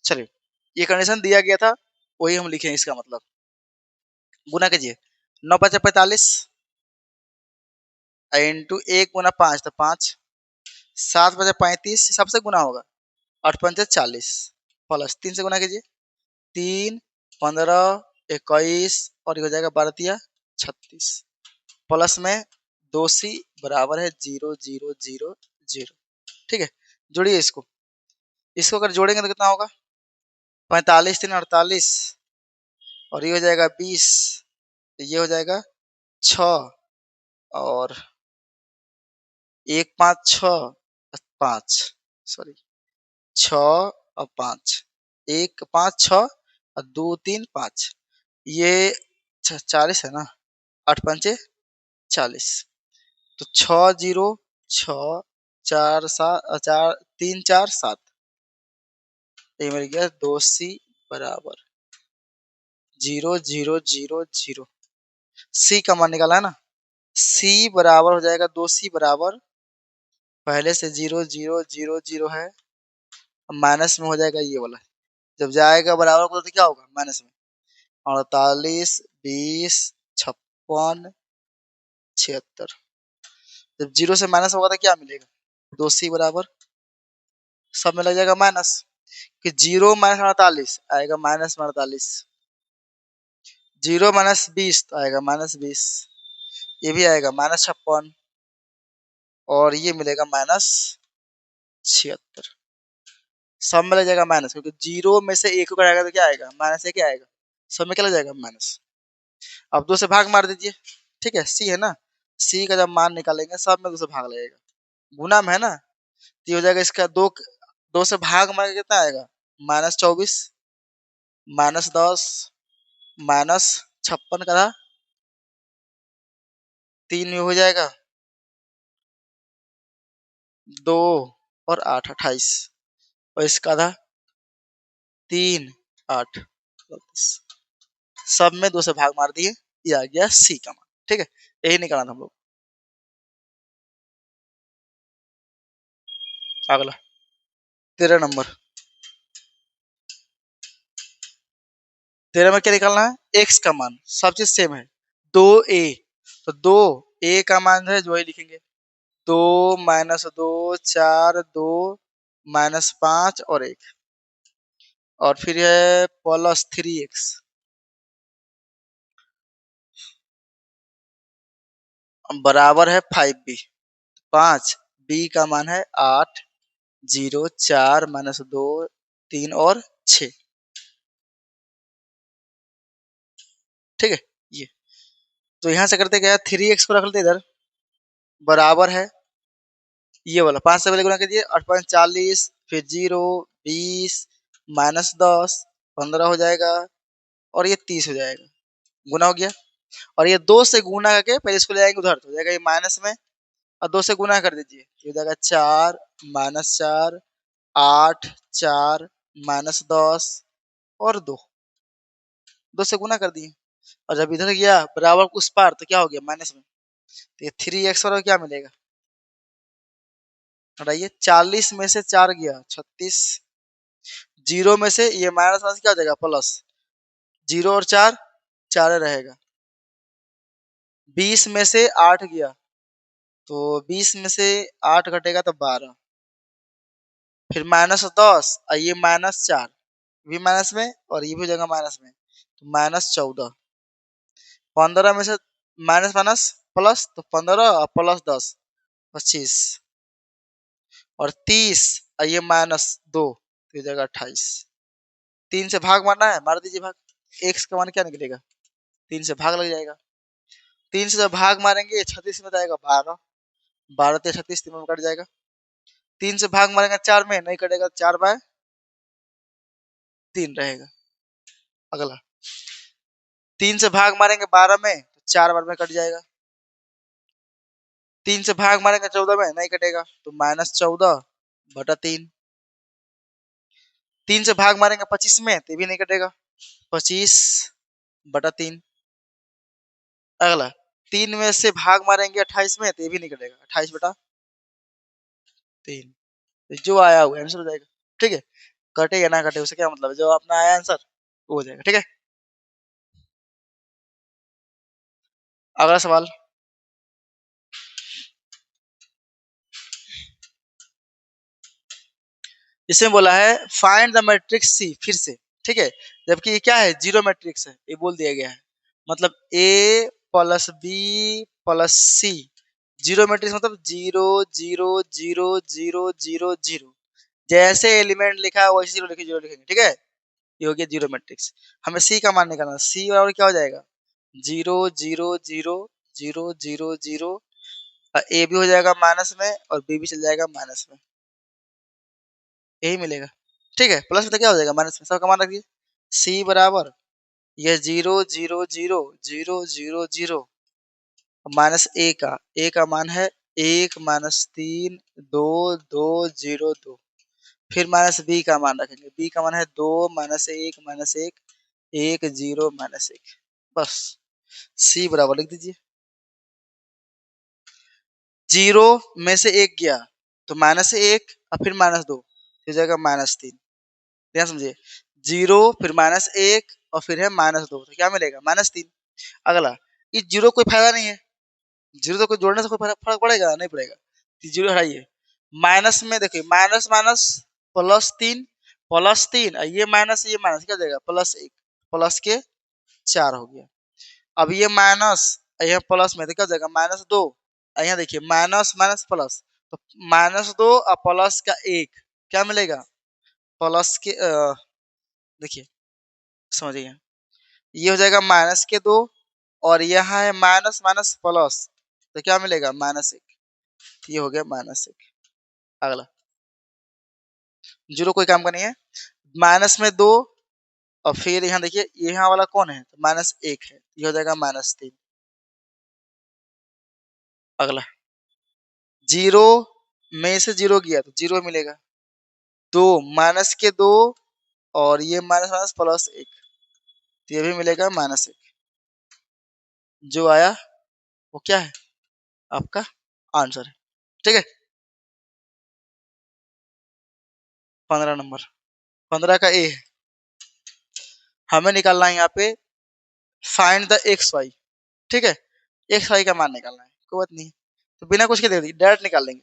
चलिए ये कंडीशन दिया गया था, वही हम लिखे, इसका मतलब गुना कीजिए, 9 × 5 = 45 इंटू 1 × 5 तो 5, 7 × 5 = 35, सबसे गुना होगा, 8 × 5 = 40, प्लस 3 से गुना कीजिए, 3 15 21 और ये हो जाएगा 12 × 3 = 36, प्लस में 2c बराबर है 0 0 0 0, ठीक है। जोड़िए इसको, इसको अगर जोड़ेंगे तो कितना होगा 45 3 48 और ये हो जाएगा 20, ये हो जाएगा 6 और 1 5 6 5, सॉरी 6 और 5, 1 5 6 और 2 3 5, ये 40 है ना, 8 × 5 = 40, तो 6 0 6 4 7 4 3 4 7, ये मिल गया 2c बराबर 0 0 0 0, सी का मान निकाला है ना, सी बराबर हो जाएगा 2c बराबर, पहले से 0 0 0 0 है, माइनस में हो जाएगा ये वाला, जब जाएगा बराबर को तो क्या होगा माइनस में, 48 20 56 76, जब 0 से माइनस होगा तो क्या मिलेगा 2c बराबर, सब में लग जाएगा माइनस, कि 0 - 48 आएगा -48, 0 - 20 तो आएगा -20, ये भी आएगा -56 और ये मिलेगा -76, सब में लग जाएगा माइनस, क्योंकि 0 में से 1 को घटाएगा तो क्या आएगा -1 ही आएगा, सब में क्या लग जाएगा माइनस। अब 2 से भाग मार दीजिए, ठीक है, सी है ना, सी का जब मान निकालेंगे सब में 2 से भाग लगेगा, गुना में है ना, तो ये हो जाएगा इसका 2 से भाग मार के कितना आएगा -24 -10 -56 का था, 3 में हो जाएगा 2 और 8 28 और इसका था 3 8 32, सब में 2 से भाग मार दिए, ये आ गया सी का मान, ठीक है, यही निकालना था हम लोग। अगला 13 नंबर, 13 में क्या निकालना है एक्स का मान, सब चीज सेम है, 2a, तो 2a का मान है जो ही लिखेंगे, 2 -2 4 2 -5 और 1, और फिर है +3x बराबर है 5b, 5 b का मान है 8 0 4 -2 3 और 6, ठीक है, ये तो यहाँ से करते क्या, 3x को रख लेते इधर, बराबर है ये वाला 5 से पहले गुना कीजिए, 8 × 40, फिर 0, 20, -10, 15 हो जाएगा, और ये 30 हो जाएगा, गुना हो गया। और ये 2 से गुना करके पहले इसको ले जाएंगे उधर, तो हो जाएगा ये माइनस में, और 2 से गुना कर दीजिए, ये हो जाएगा 4, -4, 8, 4, -10 और 2, 2 से गुना कर दिए। और जब इधर गया बराबर उस पार तो क्या हो गया, माइनस में, तो ये 3x और क्या मिलेगा, हटाइए, 40 में से 4 गया 36, 0 में से ये माइनस माइनस क्या हो जाएगा, प्लस, 0 और 4 4 रहेगा, 20 में से 8 गया, तो 20 में से 8 घटेगा तो 12, फिर -10 और ये -4 भी माइनस में, और ये भी हो जाएगा माइनस में, तो -14, 15 में से माइनस माइनस प्लस, तो 15 और प्लस 10 25, और 30 और ये -2 तो हो जाएगा 28। 3 से भाग मारना है, मार दीजिए भाग, x का मान क्या निकलेगा, 3 से भाग लग जाएगा, 3 से जब भाग मारेंगे 36 में जाएगा 12, 12 से 36 3 में कट जाएगा, 3 से भाग मारेंगे 4 में नहीं कटेगा, 4/3 रहेगा। अगला 3 से भाग मारेंगे 12 में तो 4 बार में कट जाएगा, 3 से भाग मारेंगे 14 में नहीं कटेगा, तो -14/3, 3 से भाग मारेंगे 25 में तो भी नहीं कटेगा, 25/3। अगला 3 में से भाग मारेंगे 28 में तो भी नहीं कटेगा, 28/3, जो आया वो आंसर हो जाएगा। ठीक है, कटे या ना कटे उससे क्या मतलब है, जो अपना आया आंसर वो हो जाएगा। ठीक है, अगला सवाल, इसमें बोला है फाइंड द मैट्रिक्स सी, फिर से, ठीक है, जबकि ये क्या है, जीरो मैट्रिक्स है, ये बोल दिया गया है, मतलब a plus B plus C, zero matrix मतलब 0 0 0 0 0 0, जैसे एलिमेंट लिखा है वैसे जीरो लिखे, जीरो लिखेंगे। ठीक है, ये हो गया जीरो मैट्रिक्स। हमें सी का मान निकालना, सी और क्या हो जाएगा, 0 0 0 0 0 0, ए भी हो जाएगा माइनस में और बी भी चल जाएगा माइनस में, यही मिलेगा। ठीक है, प्लस में तो क्या हो जाएगा, माइनस में, सब का मान रखिए, सी बराबर ये 0 0 0 0 0 0 माइनस ए का मान है 1 -3 2 2 0 2, फिर माइनस बी का मान रखेंगे, बी का मान है 2 -1 -1 1 0 -1, बस सी बराबर लिख दीजिए, 0 में से 1 गया तो -1 और फिर -2 हो जाएगा -3, ध्यान समझिए, 0 फिर -1 और फिर है -2 तो क्या मिलेगा, -3। अगला, इस जीरो कोई फायदा नहीं है, जीरो तो कोई जोड़ने से कोई फर्क पड़ेगा नहीं पड़ेगा, तो जीरो हटाइए, माइनस में देखिए माइनस माइनस +3 +3, ये माइनस क्या हो जाएगा, +1 प्लस के 4 हो गया। अब ये माइनस यहाँ प्लस में तो क्या हो जाएगा, -2, यहाँ देखिए माइनस माइनस प्लस, तो -2 और प्लस का 1 क्या मिलेगा, प्लस के देखिए समझिए, ये हो जाएगा -2 और यहाँ है माइनस माइनस प्लस, तो क्या मिलेगा, -1, ये हो गया -1। अगला, जीरो कोई काम का नहीं है, माइनस में 2 और फिर यहाँ देखिए यहाँ वाला कौन है, तो -1 है, ये हो जाएगा -3। अगला, 0 में से 0 गया तो 0 मिलेगा, 2 माइनस के 2 और ये माइनस माइनस +1, तो ये भी मिलेगा -1, जो आया वो क्या है, आपका आंसर है। ठीक है, 15 नंबर, 15 का ए है, हमें निकालना है यहाँ पे फाइंड द एक्स वाई। ठीक है, एक्स वाई का मान निकालना है, कोई बात नहीं, तो बिना कुछ के दे दी डायरेक्ट निकाल लेंगे।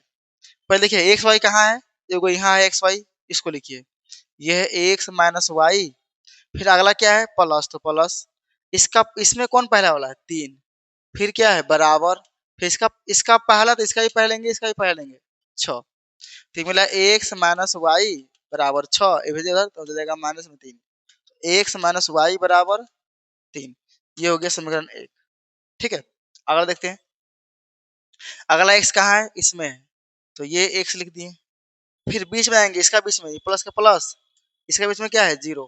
पहले देखिए एक्स वाई कहाँ है, देखो यहाँ है एक्स वाई, इसको लिखिए, ये है एक्स माइनस वाई, फिर अगला क्या है प्लस, तो प्लस, इसका इसमें कौन पहला वाला है 3, फिर क्या है बराबर, फिर इसका इसका पहला तो इसका भी पहले लेंगे, इसका भी पहले लेंगे 6, फिर मिला एक्स माइनस वाई बराबर 6, ये भेजिए उधर तो हो जाएगा -3, एक्स माइनस वाई बराबर 3, ये हो गया समीकरण 1। ठीक है, अगला देखते हैं। अगला x कहाँ है, इसमें है, तो ये x लिख दिए। फिर बीच में आएंगे, इसका बीच में प्लस का प्लस, इसके बीच में क्या है, जीरो।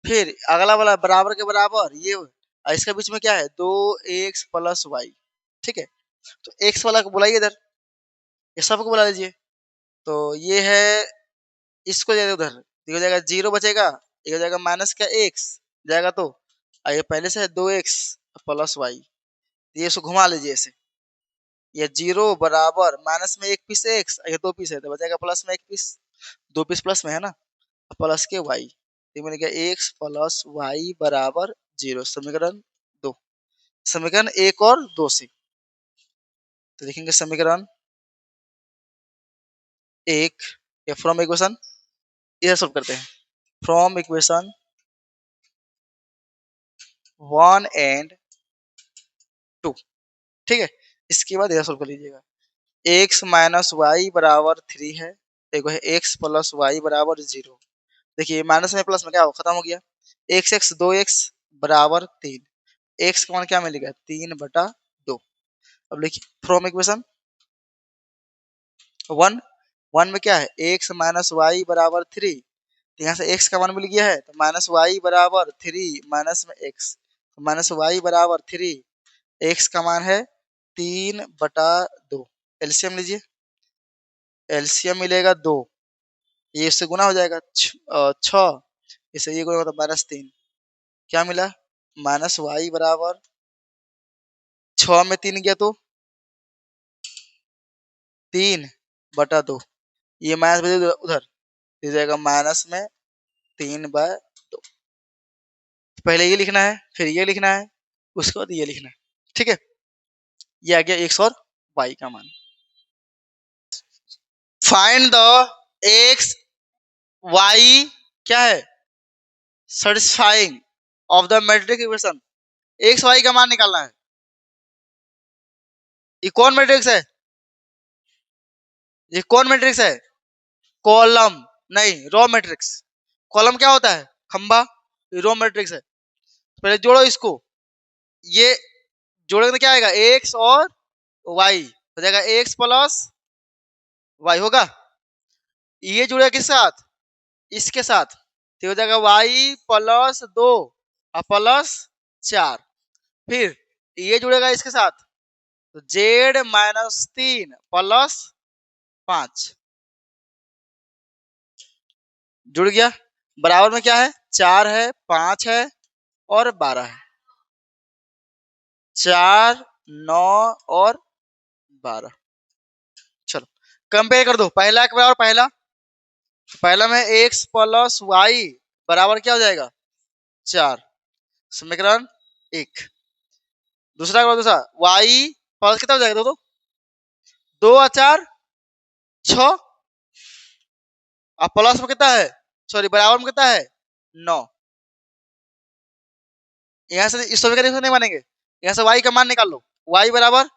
फिर अगला वाला बराबर के बराबर ये, और इसके बीच में क्या है, 2x प्लस वाई। ठीक है, तो x वाला को बुलाइए इधर, ये सबको बुला लीजिए। तो ये है, इसको दे दो उधर, ये हो जाएगा जीरो बचेगा, ये हो जाएगा माइनस का x जाएगा, तो और ये पहले से है 2x प्लस वाई, ये इसको घुमा लीजिए ऐसे, ये जीरो बराबर माइनस में एक पीस एक्स, ये दो पीस है तो बचेगा प्लस में एक पीस, दो पीस प्लस में है ना, प्लस के वाई, ये मिल गया एक्स प्लस वाई बराबर जीरो। समीकरण दो, समीकरण एक और दो से, तो देखेंगे समीकरण एक, या फ्रॉम इक्वेशन, इधर सॉल्व करते हैं, from equation one and two. ठीक है, इसके बाद इधर सॉल्व कर लीजिएगा। एक्स माइनस वाई बराबर थ्री है, एक है एक्स प्लस वाई बराबर जीरो। देखिए माइनस में प्लस में क्या हो, खत्म हो गया, एक्स एक्स दो एक्स बराबर तीन, एक्स का मान क्या मिलेगा, तीन बटा दो। अब लिखिए फ्रॉम इक्वेशन वन, वन में क्या है, एक्स माइनस वाई बराबर थ्री, तो यहाँ से एक्स का मान मिल गया है, तो माइनस वाई बराबर थ्री माइनस में एक्स, तो माइनस वाई बराबर थ्री, एक्स का मान है तीन बटा दो। एलसीएम लीजिए, एलसीएम मिलेगा दो, ये इससे गुना हो जाएगा छः, इससे ये गुना होगा तो माइनस तीन, क्या मिला, माइनस वाई बराबर छः में तीन गया तो तीन बटा दो, ये माइनस भेज उधर, हो जाएगा माइनस में तीन बाय दो। पहले ये लिखना है, फिर ये लिखना है, उसके बाद ये लिखना है। ठीक है, ये आ गया एक्स और वाई का मान। फाइंड द एक्स वाई क्या है, satisfying of the matrix equation, x y का मान निकालना है। ये कौन मैट्रिक्स है, ये कौन मैट्रिक्स है, कॉलम नहीं, रो मैट्रिक्स। कॉलम क्या होता है, खंबा, रो मैट्रिक्स है। पहले जोड़ो इसको, ये जोड़ेंगे तो क्या आएगा, एक्स और वाई हो जाएगा, एक्स प्लस वाई होगा, ये जुड़ेगा किस साथ, इसके साथ, तो हो जाएगा वाई प्लस दो और प्लस चार। फिर ये जुड़ेगा इसके साथ, तो जेड माइनस तीन प्लस पांच, जुड़ गया। बराबर में क्या है, चार है, पांच है और बारह है, चार नौ और बारह। चलो कंपेयर कर दो, पहला के बराबर पहला, पहला में एक्स प्लस वाई बराबर क्या हो जाएगा, चार, समीकरण एक। दूसरा के बाद दूसरा, वाई प्लस कितना हो जाएगा, दो, दो और चार छ, और प्लस में कितना है, सॉरी बराबर में कितना है, नौ। यहाँ से इस समीकरण से नहीं मानेंगे, यहाँ से वाई का मान निकाल लो, वाई बराबर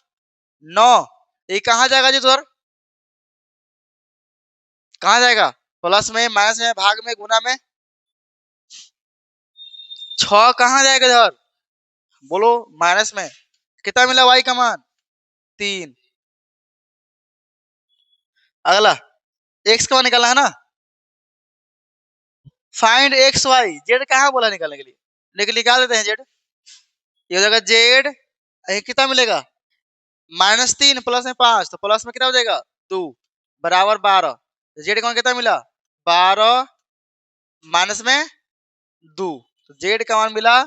नौ, ये कहाँ जाएगा जी सर, कहाँ जाएगा, प्लस में माइनस में भाग में गुना में, छ कहाँ जाएगा इधर, बोलो माइनस में, कितना मिला वाई का मान, तीन। अगला एक्स का मान निकालना है ना, फाइंड एक्स वाई, जेड कहाँ बोला निकालने के लिए, लेकिन निकाल देते हैं जेड, ये हो जाएगा जेड, कितना मिलेगा, माइनस तीन प्लस में पांच, तो प्लस में कितना हो जाएगा, दो बराबर बारह, जेड का मान कितना मिला, बारह माइनस में दो, तो जेड का मान मिला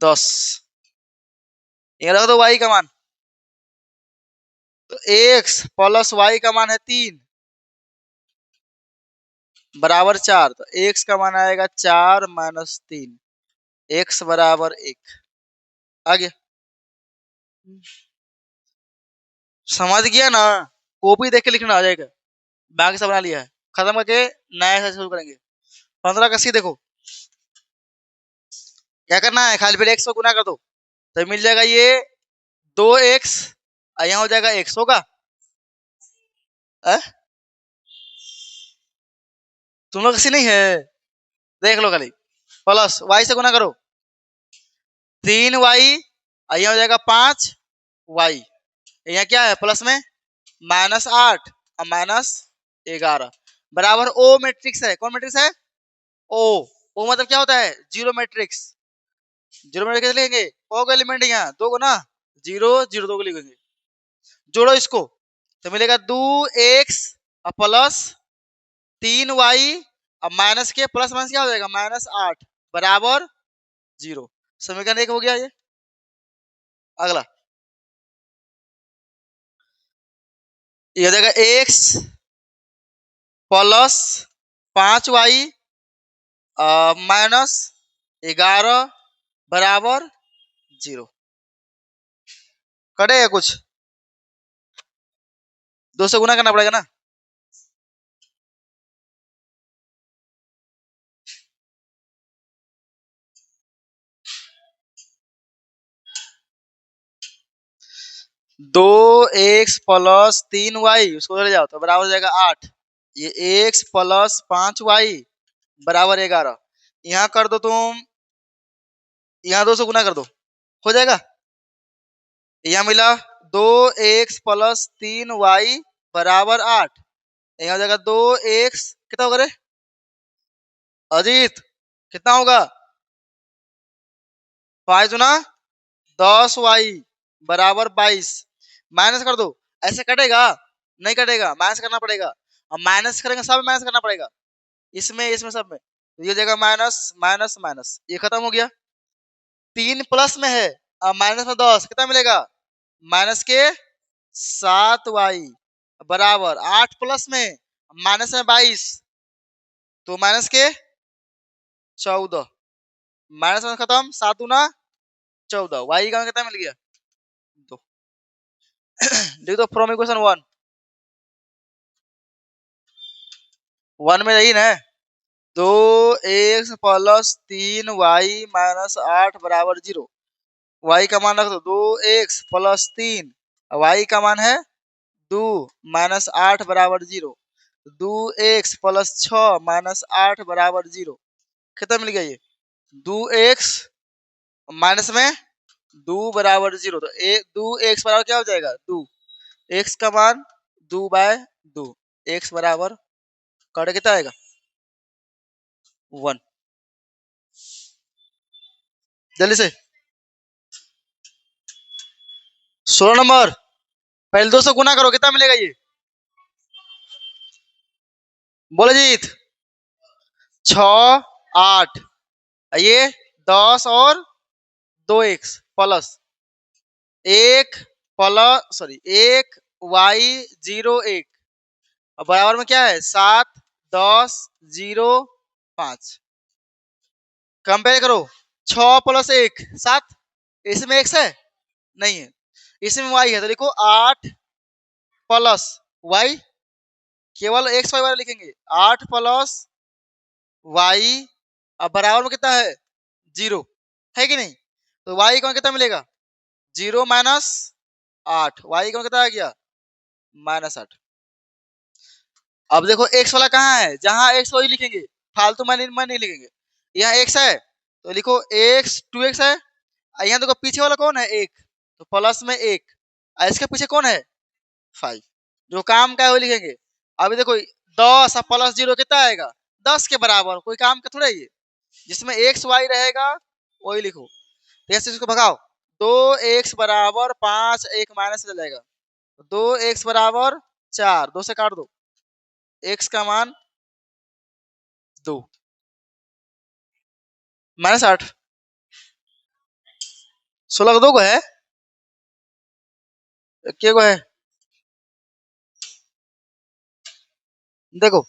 10। ये रख दो वाई का मान, तो एक्स प्लस वाई का मान है तीन बराबर चार, तो एक्स का मान आएगा चार माइनस तीन, एक्स बराबर एक। आगे समझ गया ना, कॉपी देख के लिखना आ जाएगा, बाकी सब बना लिया है, खत्म करके नया से शुरू करेंगे। 15 का सी देखो, क्या करना है, खाली पहले एक्स को गुना कर दो, तो मिल जाएगा ये दो एक्स, यहाँ हो जाएगा एक्स होगा, तुम लोग सी नहीं है, देख लो खाली, प्लस वाई से गुना करो, 3y, यहाँ हो जाएगा 5y, यहाँ क्या है प्लस में -8 और -11 बराबर ओ मैट्रिक्स है। कौन मैट्रिक्स है? ओ। ओ मतलब क्या होता है? Zero matrix. जीरो मैट्रिक्स कैसे लिखेंगे? ओ का एलिमेंट यहाँ दो को ना, 0 0 दो को लिखेंगे। जोड़ो इसको तो मिलेगा 2x प्लस 3y अब माइनस के प्लस माइनस क्या हो जाएगा? -8 बराबर 0। समीकरण 1 हो गया ये। अगला ये हो जाएगा x प्लस 5y -11 बराबर 0। कटेगा कुछ? 2 से गुना करना पड़ेगा ना। दो एक्स प्लस 3y उसको उधर ले जाओ तो बराबर हो जाएगा 8। ये x प्लस 5y बराबर 11। यहाँ कर दो तुम, यहाँ 2 से गुना कर दो, हो जाएगा। यहाँ मिला 2x प्लस 3y बराबर 8। यहाँ हो जाएगा 2x कितना होगा रे अजीत? कितना होगा? 5 गुना 10y बराबर 22। माइनस कर दो। ऐसे कटेगा? नहीं कटेगा, माइनस करना पड़ेगा। और माइनस करेंगे सब माइनस करना पड़ेगा, इसमें इसमें सब में। तो ये जगह माइनस माइनस माइनस ये खत्म हो गया। 3 प्लस में है और माइनस में 10 कितना मिलेगा? माइनस के 7y बराबर 8 प्लस में माइनस में 22 तो माइनस के 14। माइनस में खत्म, 7 गुना 14, y का कितना मिल गया? 2। लिख दो फ्रॉम इक्वेशन 1 में यही ना, 2x प्लस 3y माइनस 8 बराबर 0। y का मान रख दो 2x प्लस 3, y का मान है 2 माइनस 8 बराबर 0। 2x प्लस 6 माइनस 8 बराबर 0। कितना मिल गया ये? 2x माइनस में 2 बराबर 0 तो 2x बराबर क्या हो जाएगा? 2। x का मान 2/2, x बराबर कट कितना आएगा? 1। जल्दी से 16 नंबर पहले 2 से गुना करो, कितना मिलेगा ये? बोले जीत। 6 8 ये 10 और 2x plus 1 plus sorry 1y 0 1 और बराबर में क्या है? 7 10 0 5। कंपेयर करो 6 प्लस 1 7, इसमें x है नहीं है, इसमें y है तो लिखो 8 प्लस y, केवल x y वाला लिखेंगे 8 प्लस y अब बराबर में कितना है? 0 है कि नहीं? तो y का कितना मिलेगा? 0 माइनस 8, y का कितना आ गया? -8। अब देखो x वाला कहाँ है? जहां x वही लिखेंगे, फालतू में नहीं लिखेंगे। यहाँ x है तो लिखो x 2x है। यहाँ देखो पीछे वाला कौन है? 1 तो प्लस में 1 और इसके पीछे कौन है? 5। जो काम का है वो लिखेंगे। अभी देखो 10 और प्लस 0 कितना आएगा? 10 के बराबर। कोई काम का थोड़ा है ये, जिसमें x y रहेगा वही लिखो। तो ऐसे इसको भगाओ, 2x बराबर 5, 1 माइनस चल जाएगा, 2x बराबर 4, 2 से काट दो, x का मान 2 -8। 16 को 2 को है, के को है। देखो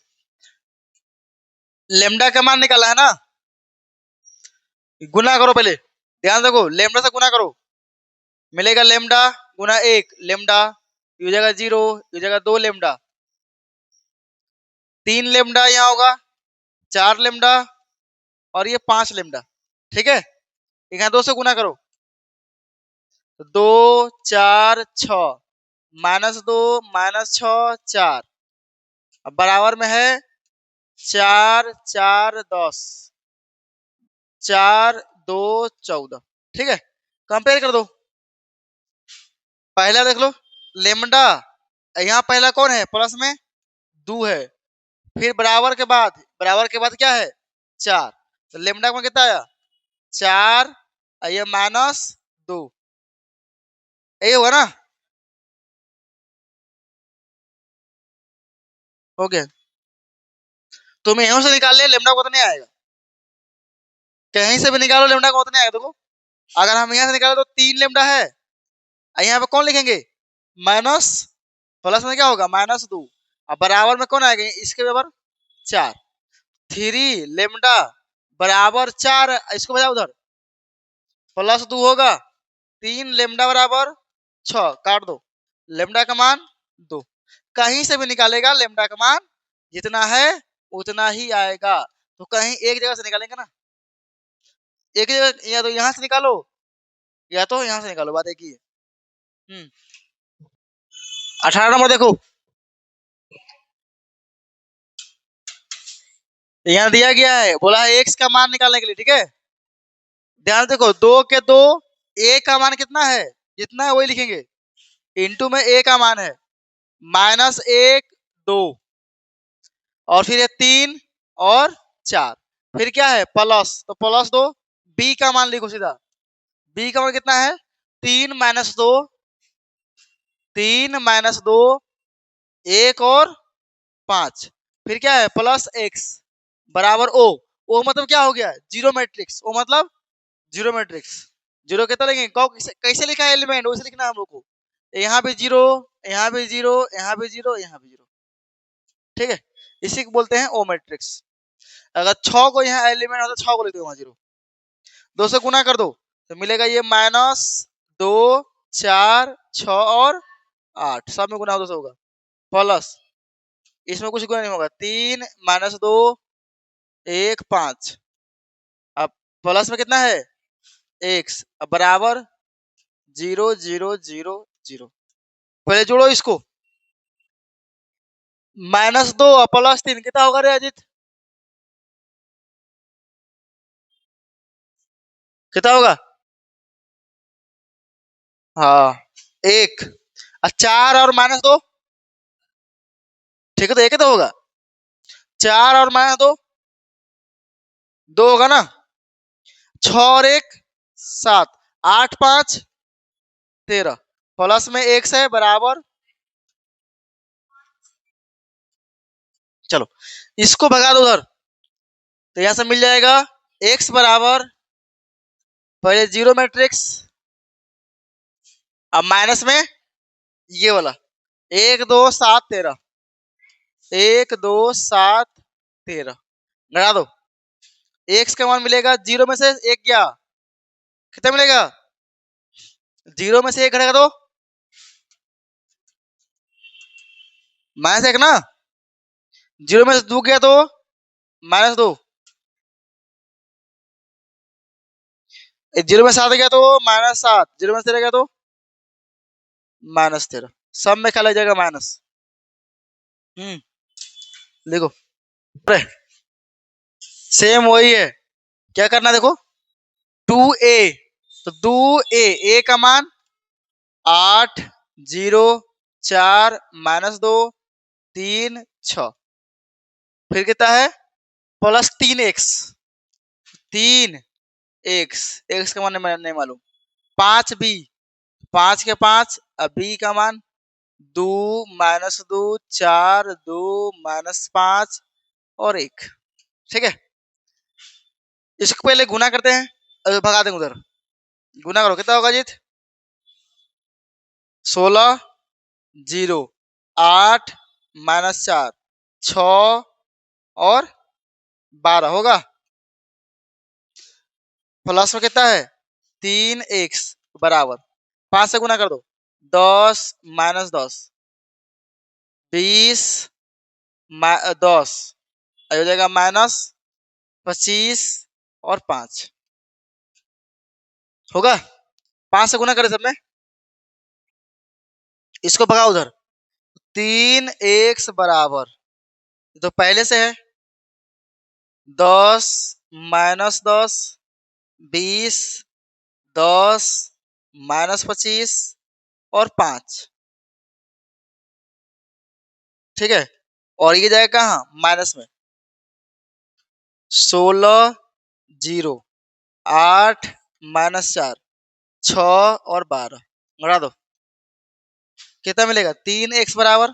लेमडा का मान निकाला है ना, गुना करो पहले, ध्यान देखो लेमडा से गुना करो, मिलेगा लेमडा गुना 1 लेमडा, ये हो जाएगा 0, ये हो जाएगा 2 लेमडा, 3 लेमडा यहाँ होगा, 4 लेमडा और ये 5 लेमडा। ठीक है, यहाँ 2 से गुना करो, 2 4 6 -2 -6 4 अब बराबर में है 4 4 10, 4 2 14। ठीक है, कंपेयर कर दो। पहला देख लो लेमडा, यहाँ पहला कौन है प्लस में 2 है, फिर बराबर के बाद क्या है 4, तो लेमडा में कितना आया 4, ये -2, यही होगा ना। हो गया, तुम यहीं से निकाल ले लेमडा को तो नहीं आएगा, कहीं से भी निकालो लेमडा को तो नहीं आएगा। देखो अगर हम यहाँ से निकाले तो 3 लेमडा है, यहाँ पे कौन लिखेंगे माइनस, प्लस में क्या होगा -2, अब बराबर में कौन आएगा इसके बराबर 4, 3 लेमडा बराबर 4, इसको बजाओ उधर +2 होगा, 3 लेमडा बराबर 6, काट दो, लेमडा का मान 2, कहीं से भी निकालेगा लेमडा का मान जितना है उतना ही आएगा, तो कहीं एक जगह से निकालेंगे ना, एक जगह, या तो यहाँ से निकालो या तो यहाँ से निकालो, बात एक ही है। 18 नंबर देखो, यहाँ दिया गया है, बोला है एक्स का मान निकालने के लिए, ठीक है, ध्यान देखो 2 के 2, ए का मान कितना है जितना है वही लिखेंगे, इंटू में ए का मान है -1 2, और फिर ये 3 और 4, फिर क्या है प्लस, तो +2, बी का मान लिखो सीधा, बी का मान कितना है 3 -2, 3 -2, 1 और 5, फिर क्या है +x बराबर ओ मतलब क्या हो गया जीरो मैट्रिक्स, ओ मतलब जीरो मैट्रिक्स, जीरो कितना लिखेंगे कैसे लिखा है एलिमेंट वैसे लिखना है हम लोग को, यहाँ भी जीरो, यहाँ भी जीरो, यहाँ भी जीरो, यहाँ भी जीरो, ठीक है, इसी को बोलते हैं ओ मैट्रिक्स। अगर 6 को यहाँ एलिमेंट होता है 6 को लिख दो वहां जीरो, 2 से गुना कर दो तो मिलेगा ये -2 4 6 और 8, सब में गुना 2 से होगा, प्लस इसमें कुछ गुना नहीं होगा, 3 -2 1 5, अब प्लस में कितना है x, अब बराबर 0 0 0 0, पहले जोड़ो इसको, -2 और +3 कितना होगा रे अजित, कितना होगा, हाँ 1, और 4 और -2, ठीक है, तो एक ही तो होगा, 4 और -2 2 होगा ना, 6 और 1 7, 8 5 13, प्लस में x है बराबर, चलो इसको भगा दो उधर, तो यहां से मिल जाएगा x बराबर, पहले जीरो मैट्रिक्स, अब माइनस में ये वाला 1 2 7 13, 1 2 7 13, घटा दो, x का मान मिलेगा जीरो में से एक गया, कितना मिलेगा, जीरो में से एक घटा दो -1 ना, जीरो में से 2 गया तो -2, जीरो में 7 गया तो -7, जीरो में से 13 गया तो -13, सब में क्या लग जाएगा माइनस, देखो सेम वही है, क्या करना देखो 2a, तो 2a का मान 8 0 4 -2 3 6, फिर कितना है +3x, 3x, x का मान नहीं मालूम, 5b, 5 के 5, अब b का मान 2 -2 4 2 -5 और 1, ठीक है, इसको पहले गुना करते हैं, भगा देंगे उधर, गुना करो कितना होगा जीत, 16 0 8 -4 6 और 12 होगा, प्लस में कितना है 3x बराबर 5 से गुना कर दो, 10 -10 20 10, हो जाएगा -25 और 5 होगा, 5 से गुना करे सब में, इसको भगा उधर, 3x बराबर, तो पहले से है 10 -10 20 10 -25 और 5। ठीक है, और ये जाएगा कहाँ माइनस में। 16 0 8 -4 6 और 12 घटा दो, कितना मिलेगा 3x बराबर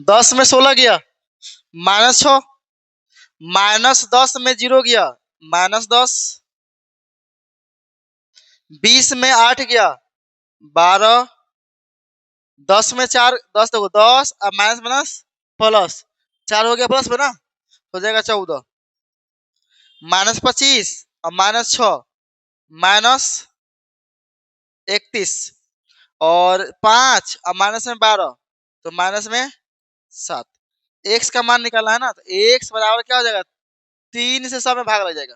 10 में 16 गया -6, -10 में 0 गया -10, 20 में 8 गया 12, 10 में 4, 10 देखो 10 अब माइनस माइनस प्लस 4 हो गया प्लस में ना, हो जाएगा 14, -25 और -6 -31 और 5 और माइनस में 12 तो माइनस में 7। एक्स का मान निकालना है ना, तो एक्स बराबर क्या हो जाएगा 3 से 100 में भाग लग जाएगा,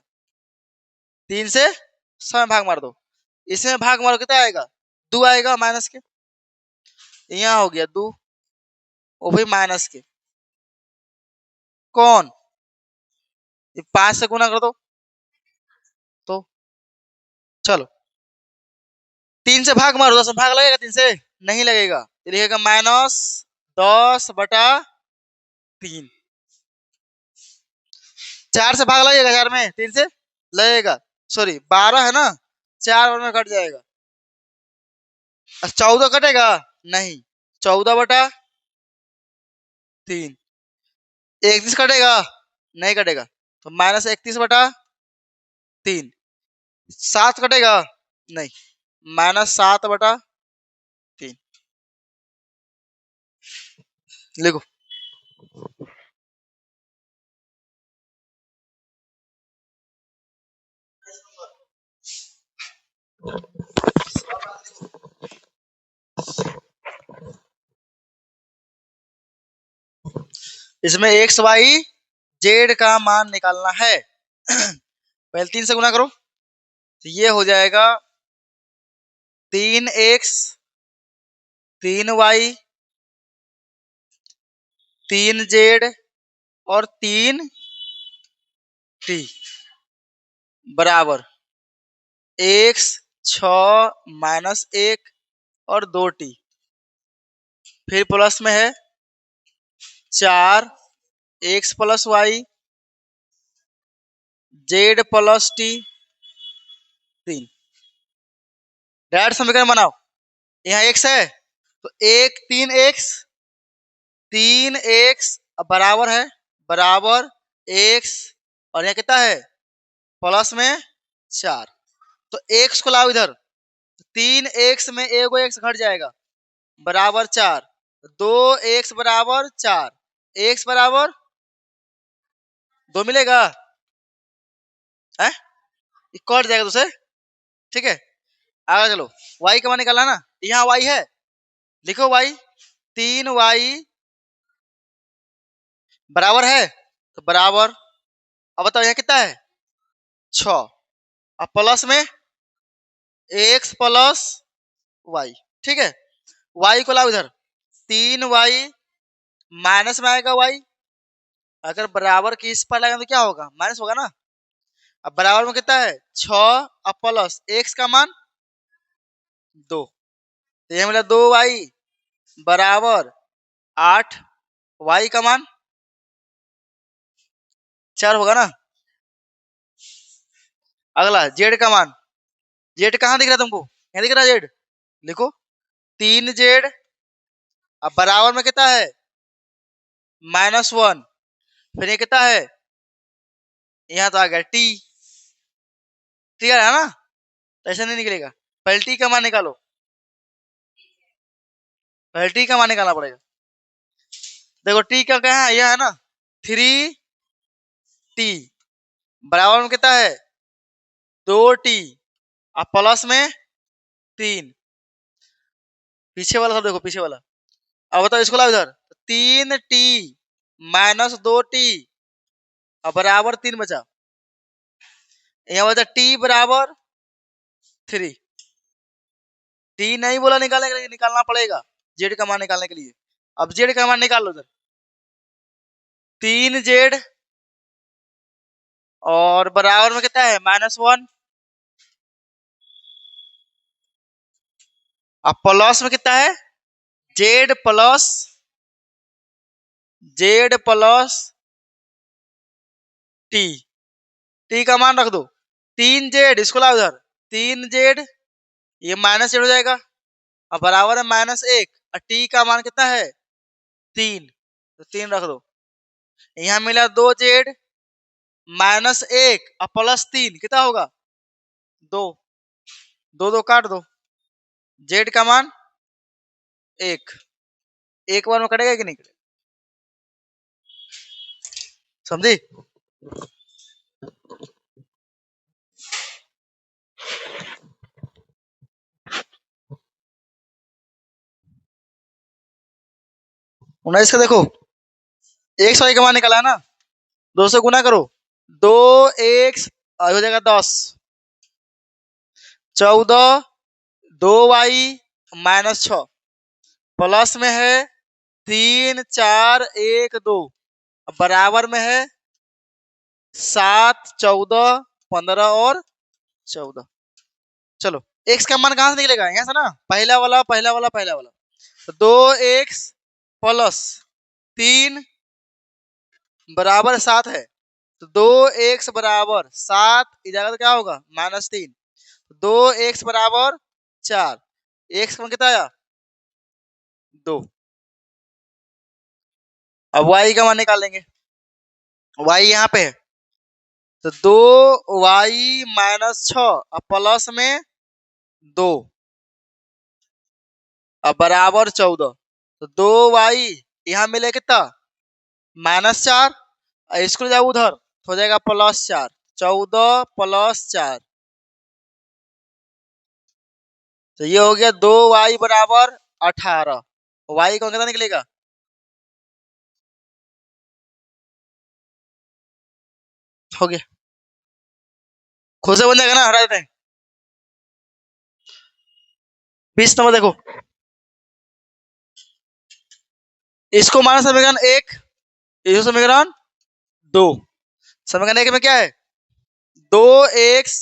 3 से 100 में भाग मार दो, इसमें भाग मारो कितना आएगा 2 आएगा माइनस के, यहाँ हो गया 2, वो भी माइनस के। कौन 5 से गुना कर दो, तो चलो 3 से भाग मारो, 10 में भाग लगेगा 3 से नहीं लगेगा, तो लिखेगा -10/3। 4 से भाग लगेगा 4 में, 3 से लगेगा, सॉरी 12 है ना, 4 में कट जाएगा, 14 कटेगा नहीं, 14/3, 31 कटेगा नहीं कटेगा, तो -31/3, 7 कटेगा नहीं, -7/3 लिखो। इसमें एक्स वाई जेड का मान निकालना है। पहले 3 से गुना करो, तो ये हो जाएगा 3x 3y 3z और 3t बराबर x 6 -1 और 2t, फिर प्लस में है 4 x + y z + t 3। Direct समीकरण बनाओ, यहाँ x है तो 3x बराबर है बराबर x और यहाँ कितना है प्लस में 4, तो x को लाओ इधर, 3x में एगो x घट जाएगा बराबर 4, 2x बराबर 4, x बराबर 2 मिलेगा है, कट जाएगा दूसरे। ठीक है, आगे चलो, y का मान निकालना ना, यहाँ y है लिखो y, 3y बराबर है तो बराबर, अब बताओ यहाँ कितना है 6, अब प्लस में x + y। ठीक है, y को लाओ इधर, 3y माइनस में आएगा y, अगर बराबर की इस पर लगाएंगे तो क्या होगा माइनस होगा ना, अब बराबर में कितना है 6 अब प्लस x का मान 2, तो ये मिला 2y बराबर 8, y का मान 4 होगा ना। अगला z का मान, z कहाँ दिख रहा है तुमको, यहाँ दिख रहा है z, लिखो 3z अब बराबर में कितना है -1, फिर ये कितना है यहाँ तो आ गया t, क्लियर है ना, तो ऐसे नहीं निकलेगा, पहले t का मान निकालो, पहले t का मान निकालना पड़ेगा, देखो t का क्या है यह है ना 3t बराबर में कितना है 2t अब प्लस में 3, पीछे वाला सब देखो पीछे वाला, अब बताओ इसको लाओ इधर, 3t - 2t अब बराबर 3 बचा, यहाँ बचा t बराबर 3, t नहीं बोला निकालने के लिए, निकालना पड़ेगा जेड का मान निकालने के लिए, अब जेड का मान निकाल लो इधर, 3z और बराबर में कितना है -1। अब प्लस में कितना है z प्लस टी। टी का मान रख दो 3z, इसको ला उधर 3z, ये -z हो जाएगा और बराबर है -1 और टी का मान कितना है 3, तो 3 रख दो। यहाँ मिला 2z -1 और +3 कितना होगा 2, 2 2 काट दो, z का मान 1, एक बार में कटेगा कि नहीं कटेगा, समझी। उन्नीस का देखो 100 का मान निकाला है ना, 2 से गुना करो, 2x हो जाएगा 10, 14, 2y -6 प्लस में है 3 4 1 2 बराबर में है 7 14 15 और 14। चलो x का मान कहां से निकलेगा, यहाँ से ना, पहला वाला पहला वाला पहला वाला, तो 2x प्लस 3 बराबर 7 है, तो 2x बराबर 7 इधर तो क्या होगा -3, 2x बराबर 4, x का मान कितना आया 2। अब y का मान निकालेंगे, y यहाँ पे है, तो 2y -6 अब प्लस में 2 अब बराबर 14, तो 2y यहाँ मिले कितना -4, इसको जाओ उधर तो हो जाएगा +4, 14 + 4, तो ये हो गया 2y बराबर 18। y कौन कितना निकलेगा, हो गया, खुद से बन जाएगा ना, हटा देते हैं। 20 नंबर देखो, इसको माना समीकरण 1, इसको समीकरण 2। समीकरण 1 में क्या है 2x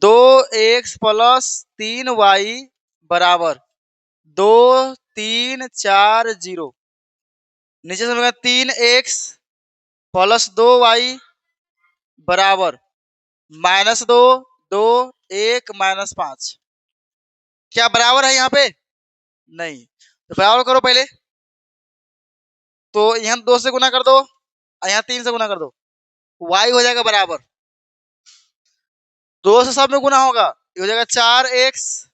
2x प्लस 3y बराबर 2 3 4 0, नीचे समीकरण 3x प्लस 2y बराबर -2 2 1 -5, क्या बराबर है यहाँ पे नहीं, तो बराबर करो पहले, तो यहाँ 2 से गुना कर दो और यहाँ 3 से गुना कर दो, y हो जाएगा बराबर 2 से सब में गुना होगा, ये हो जाएगा 4x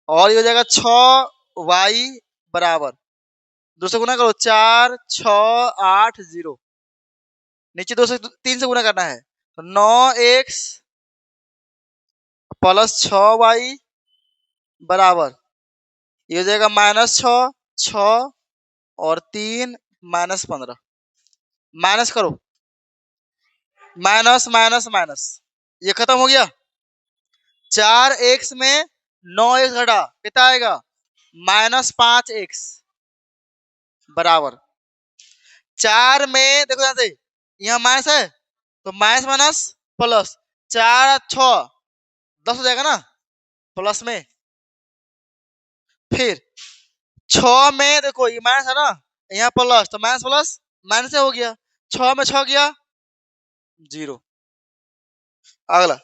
और ये हो जाएगा 6y बराबर 2 से गुना करो 4 6 8 0, नीचे 2 से 3 से गुना करना है, तो 9x प्लस 6y बराबर ये हो जाएगा -6 6 और 3 -15, माइनस करो, माइनस माइनस माइनस, ये खत्म हो गया, 4x में 9x घटा कितना आएगा -5x बराबर 4 में देखो यहाँ से यहाँ माइनस है, तो माइनस माइनस प्लस 4 6 10 हो जाएगा ना प्लस में, फिर 6 में देखो ये माइनस है ना, यहाँ प्लस, तो माइनस प्लस माइनस से हो गया, 6 में 6 गया 0। अगला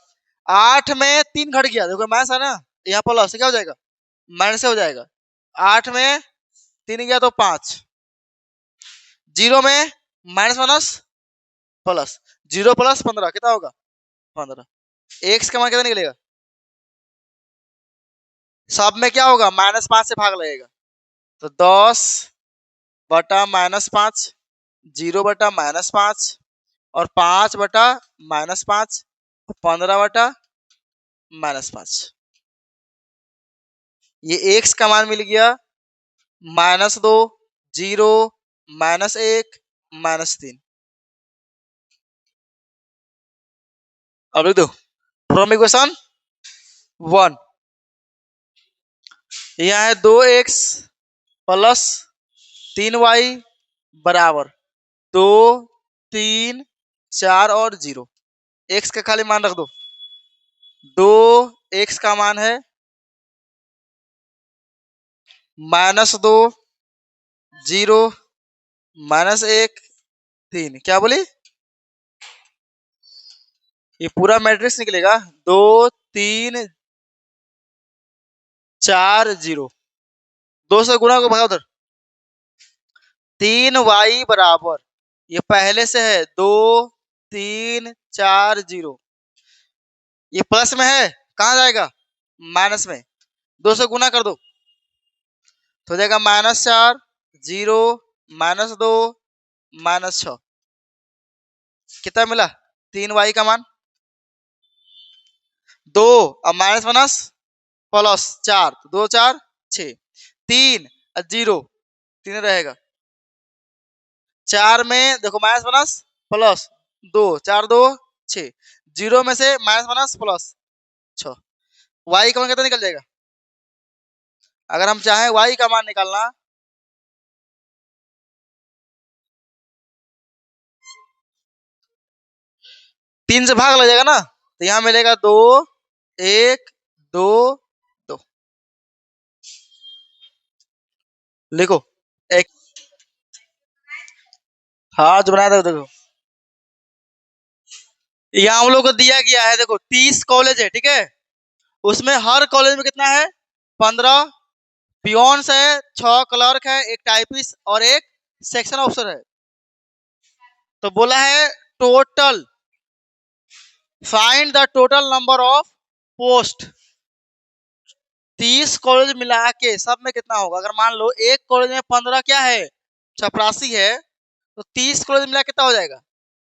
8 में 3 घट गया, देखो माइनस है ना, यहाँ प्लस क्या हो जाएगा माइनस से हो जाएगा, 8 में 3 गया तो 5, 0 में माइनस माइनस प्लस 0 प्लस 15 कितना होगा 15, x का मान कितना निकलेगा, सब में क्या होगा -5 से भाग लगेगा, तो 10 बटा -5, 0 बटा -5 और 5 बटा -5, 15 बटा -5, ये x का मान मिल गया -2 0 -1 -3। अब लिख दो फ्रॉम इक्वेशन 1, यहाँ है 2x प्लस 3y बराबर 2, 3, 4 और 0। x का खाली मान रख दो। 2 x का मान है -2, 0, -1, 3। क्या बोली? ये पूरा मैट्रिक्स निकलेगा 2, 3, 4, 0। 2 से गुणा को भगा उधर। 3y बराबर, ये पहले से है 2, 3, 4, 0। ये प्लस में है, कहाँ जाएगा? माइनस में। 2 से गुना कर दो तो हो जाएगा -4, 0, -2, -6। कितना मिला? 3y का मान 2 और माइनस माइनस प्लस 4, 2, 4, 6, 3 और 0, 3 रहेगा। 4 में देखो माइनस माइनस प्लस 2, 4, 2, 6, 0 में से माइनस माइनस प्लस 6। y का मान कितना निकल जाएगा? अगर हम चाहें y का मान निकालना, तीन से भाग लग जाएगा ना, तो यहाँ मिलेगा 2, 1, 2, 2। लिखो एक। हाँ जो बनाया था देखो, यहाँ हम लोग को दिया गया है, देखो 30 कॉलेज है, ठीक है। उसमें हर कॉलेज में कितना है? 15 पियोन्स है, 6 क्लर्क है, एक टाइपिस्ट और एक सेक्शन ऑफिसर है। तो बोला है total, find the total number of post. 30 college मिला के सब में कितना होगा? अगर मान लो एक कॉलेज में 15 क्या है, चपरासी है, तो 30 कॉलेज मिला कितना हो जाएगा?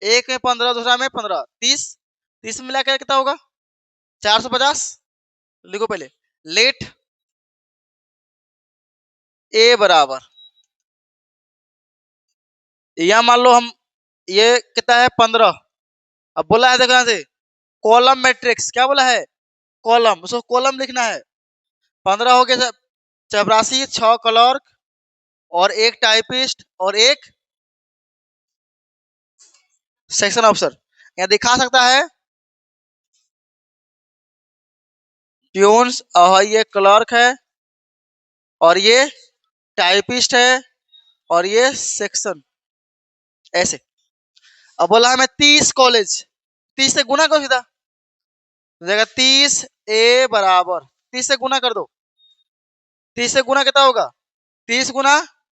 एक में 15, दूसरा में 15, 30। 30 मिला के कितना होगा? 450। लिखो पहले। लेट ए बराबर, या मान लो हम, ये कितना है? 15। अब बोला है देखो यहाँ से कॉलम मैट्रिक्स, क्या बोला है? कॉलम, उसको कॉलम लिखना है। 15 हो गया चपरासी, 6 क्लर्क और एक टाइपिस्ट और एक सेक्शन ऑफिसर। यहाँ दिखा सकता है ट्यून्स, और ये क्लर्क है और ये टाइपिस्ट है और ये सेक्शन, ऐसे। अब बोला हमें 30 कॉलेज, 30 से गुना करो सीधा, तो जाएगा 30 ए बराबर, 30 से गुना कर दो। 30 से गुना कितना होगा? 30 गुना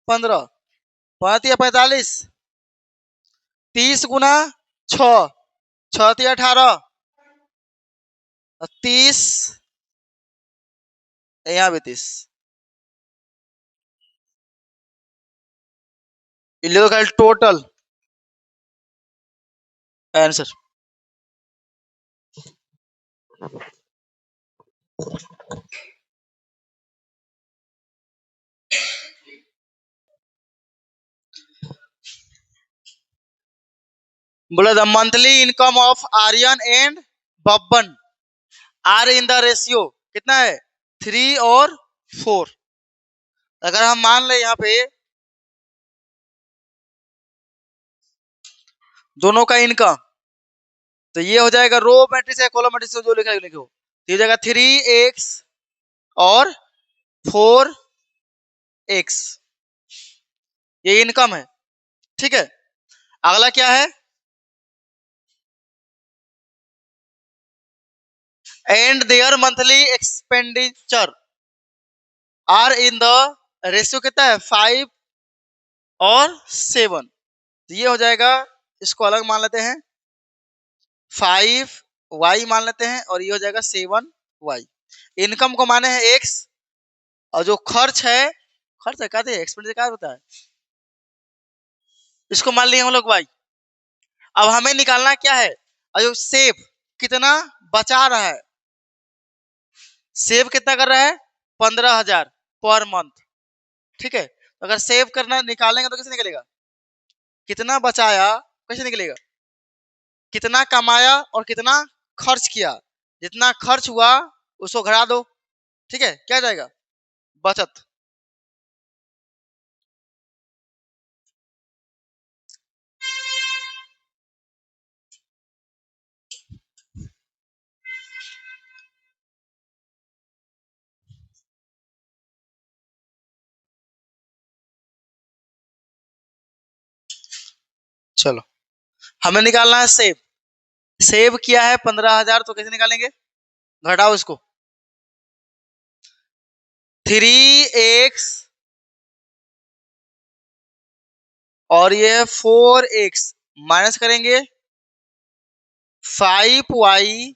15, 5 45, 30 गुना 6, 6 18, 30, यहाँ भी 30। Electrical total answer. बोला the monthly income of Aryan and Babban are in the ratio कितना है? 3 और 4। अगर हम मान ले यहाँ पे दोनों का इनकम, तो ये हो जाएगा रो मैट्रिक्स या कॉलम मैट्रिक्स जो लिखा है लिखो। ये हो जाएगा 3x और 4x, ये इनकम है, ठीक है। अगला क्या है? And their monthly expenditure are in the ratio कितना है? 5 और 7। तो ये हो जाएगा, इसको अलग मान लेते हैं, 5y मान लेते हैं और ये हो जाएगा 7y। इनकम को माने है x, और जो खर्च है, खर्च है कहते हैं एक्सपेंडिचर क्या होता है, इसको मान लिए हम लोग y। अब हमें निकालना क्या है? और जो सेव कितना बचा रहा है, सेव कितना कर रहा है? 15,000 पर मंथ, ठीक है। तो अगर सेव करना निकालेंगे तो कैसे निकलेगा? कितना बचाया कैसे निकलेगा? कितना कमाया और कितना खर्च किया, जितना खर्च हुआ उसको घटा दो, ठीक है, क्या जाएगा? बचत। चलो, हमें निकालना है सेव। सेव किया है 15,000, तो कैसे निकालेंगे? घटाओ इसको। 3x और ये है 4x, माइनस करेंगे 5y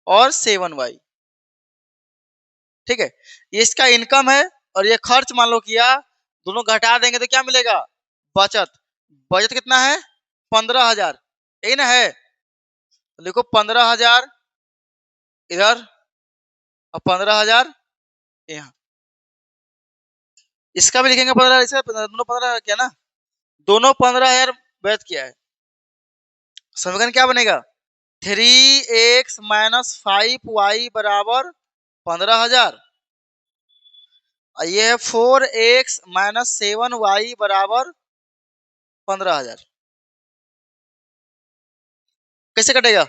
और 7y। ठीक है, ये इसका इनकम है और ये खर्च मान लो किया, दोनों घटा देंगे तो क्या मिलेगा? बचत। बचत कितना है? 15,000, यही ना है? तो लिखो 15,000 इधर और 15,000 यहाँ। इसका भी लिखेंगे 15,000, इसका दोनों 15,000 क्या ना, दोनों 15,000 व्यर्थ किया है। समीकरण क्या बनेगा? 3x माइनस 5y बराबर 15,000। ये है 4x माइनस 7y बराबर 15,000। कैसे कटेगा?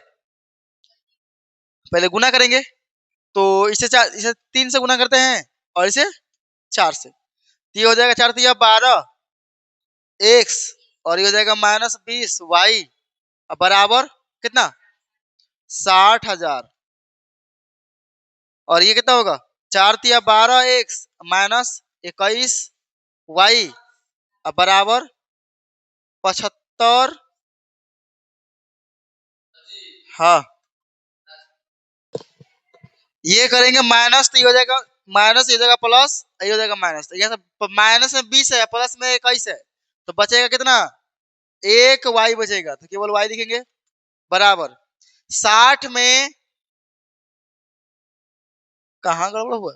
पहले गुना करेंगे, तो इसे 3 से गुना करते हैं और इसे 4 से, तो ये हो जाएगा 4 तिया 12 x और ये हो जाएगा माइनस 20 y बराबर कितना? 60,000। और ये कितना होगा? 4 तिया 12 x माइनस 21 y बराबर 75। हाँ, ये करेंगे माइनस, तो ये हो जाएगा माइनस, ये हो जाएगा प्लस, ये हो जाएगा माइनस। तो यहाँ से माइनस में 20 है, प्लस में 21 है, तो बचेगा कितना? 1 y बचेगा, तो केवल y लिखेंगे बराबर 60 में। कहाँ गड़बड़ हुआ?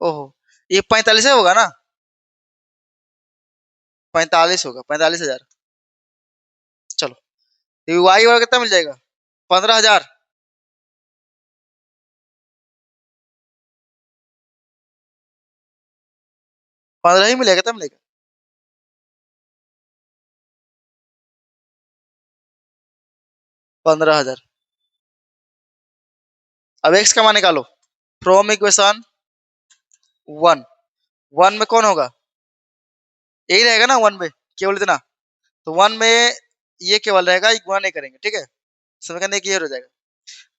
ओहो, ये 45 होगा ना? 45 होगा, 45,000। चलो, ये y वाला कितना मिल जाएगा? 15,000। 15 ही मिलेगा, कितना मिलेगा? 15,000। अब x का मान निकालो फ्रॉम इक्वेशन 1। 1 में कौन होगा? यही रहेगा ना 1 में, केवल इतना। तो 1 में ये केवल रहेगा, गुणा नहीं करेंगे, ठीक है? समीकरण एक ये हो जाएगा,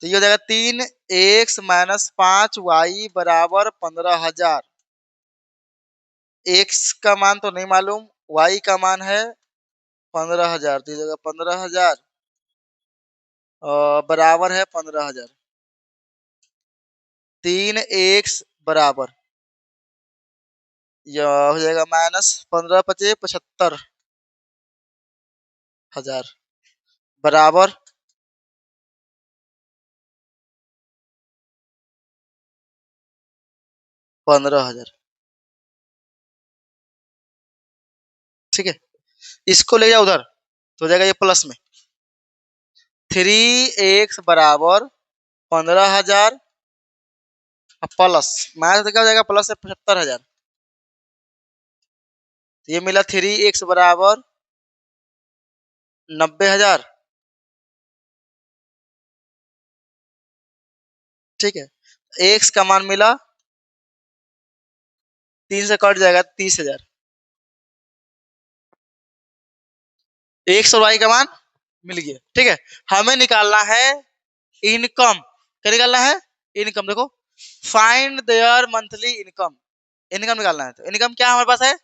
तो ये हो जाएगा 3x माइनस 5y बराबर 15,000। x का मान तो नहीं मालूम, y का मान है 15,000, तो ये जगह 15,000 बराबर है 15,000। 3x बराबर यह हो जाएगा माइनस 15 पचे 75,000 बराबर 15,000। ठीक है, इसको ले जाओ उधर, तो हो जाएगा ये प्लस में 3x बराबर 15,000 प्लस माइनस तो क्या हो जाएगा? प्लस है 75,000। ये मिला 3x बराबर 90,000। ठीक है, x का मान मिला, 3 से कट जाएगा 30,000। x और y का मान मिल गया। ठीक है, हमें निकालना है इनकम। क्या निकालना है? इनकम। देखो, find there monthly income, income निकालना है। तो इनकम क्या हमारे पास है?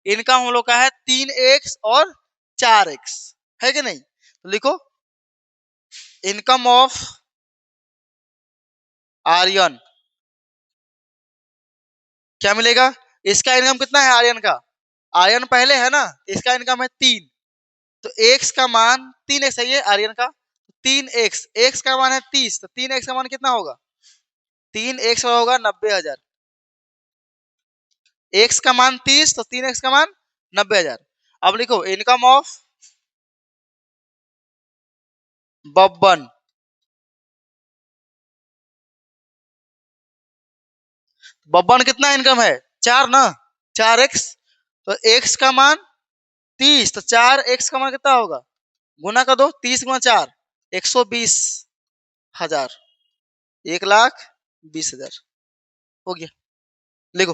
इनकम हम लोग का है 3x और 4x, है कि नहीं? तो लिखो इनकम ऑफ आर्यन। क्या मिलेगा? इसका इनकम कितना है आर्यन का? आर्यन पहले है ना, इसका इनकम है 3, तो x का मान 3x है ये आर्यन का। 3x, x का मान है 30, तो 3x का मान कितना होगा? 3x होगा 90,000। x का मान 30, तो 3x का मान 90,000। अब लिखो इनकम ऑफ बब्बन। बब्बन कितना इनकम है? 4 ना, 4x, तो x का मान 30, तो 4x का मान कितना होगा? गुना कर दो, 30 गुना 4 120,000, 1,20,000 हो गया। लिखो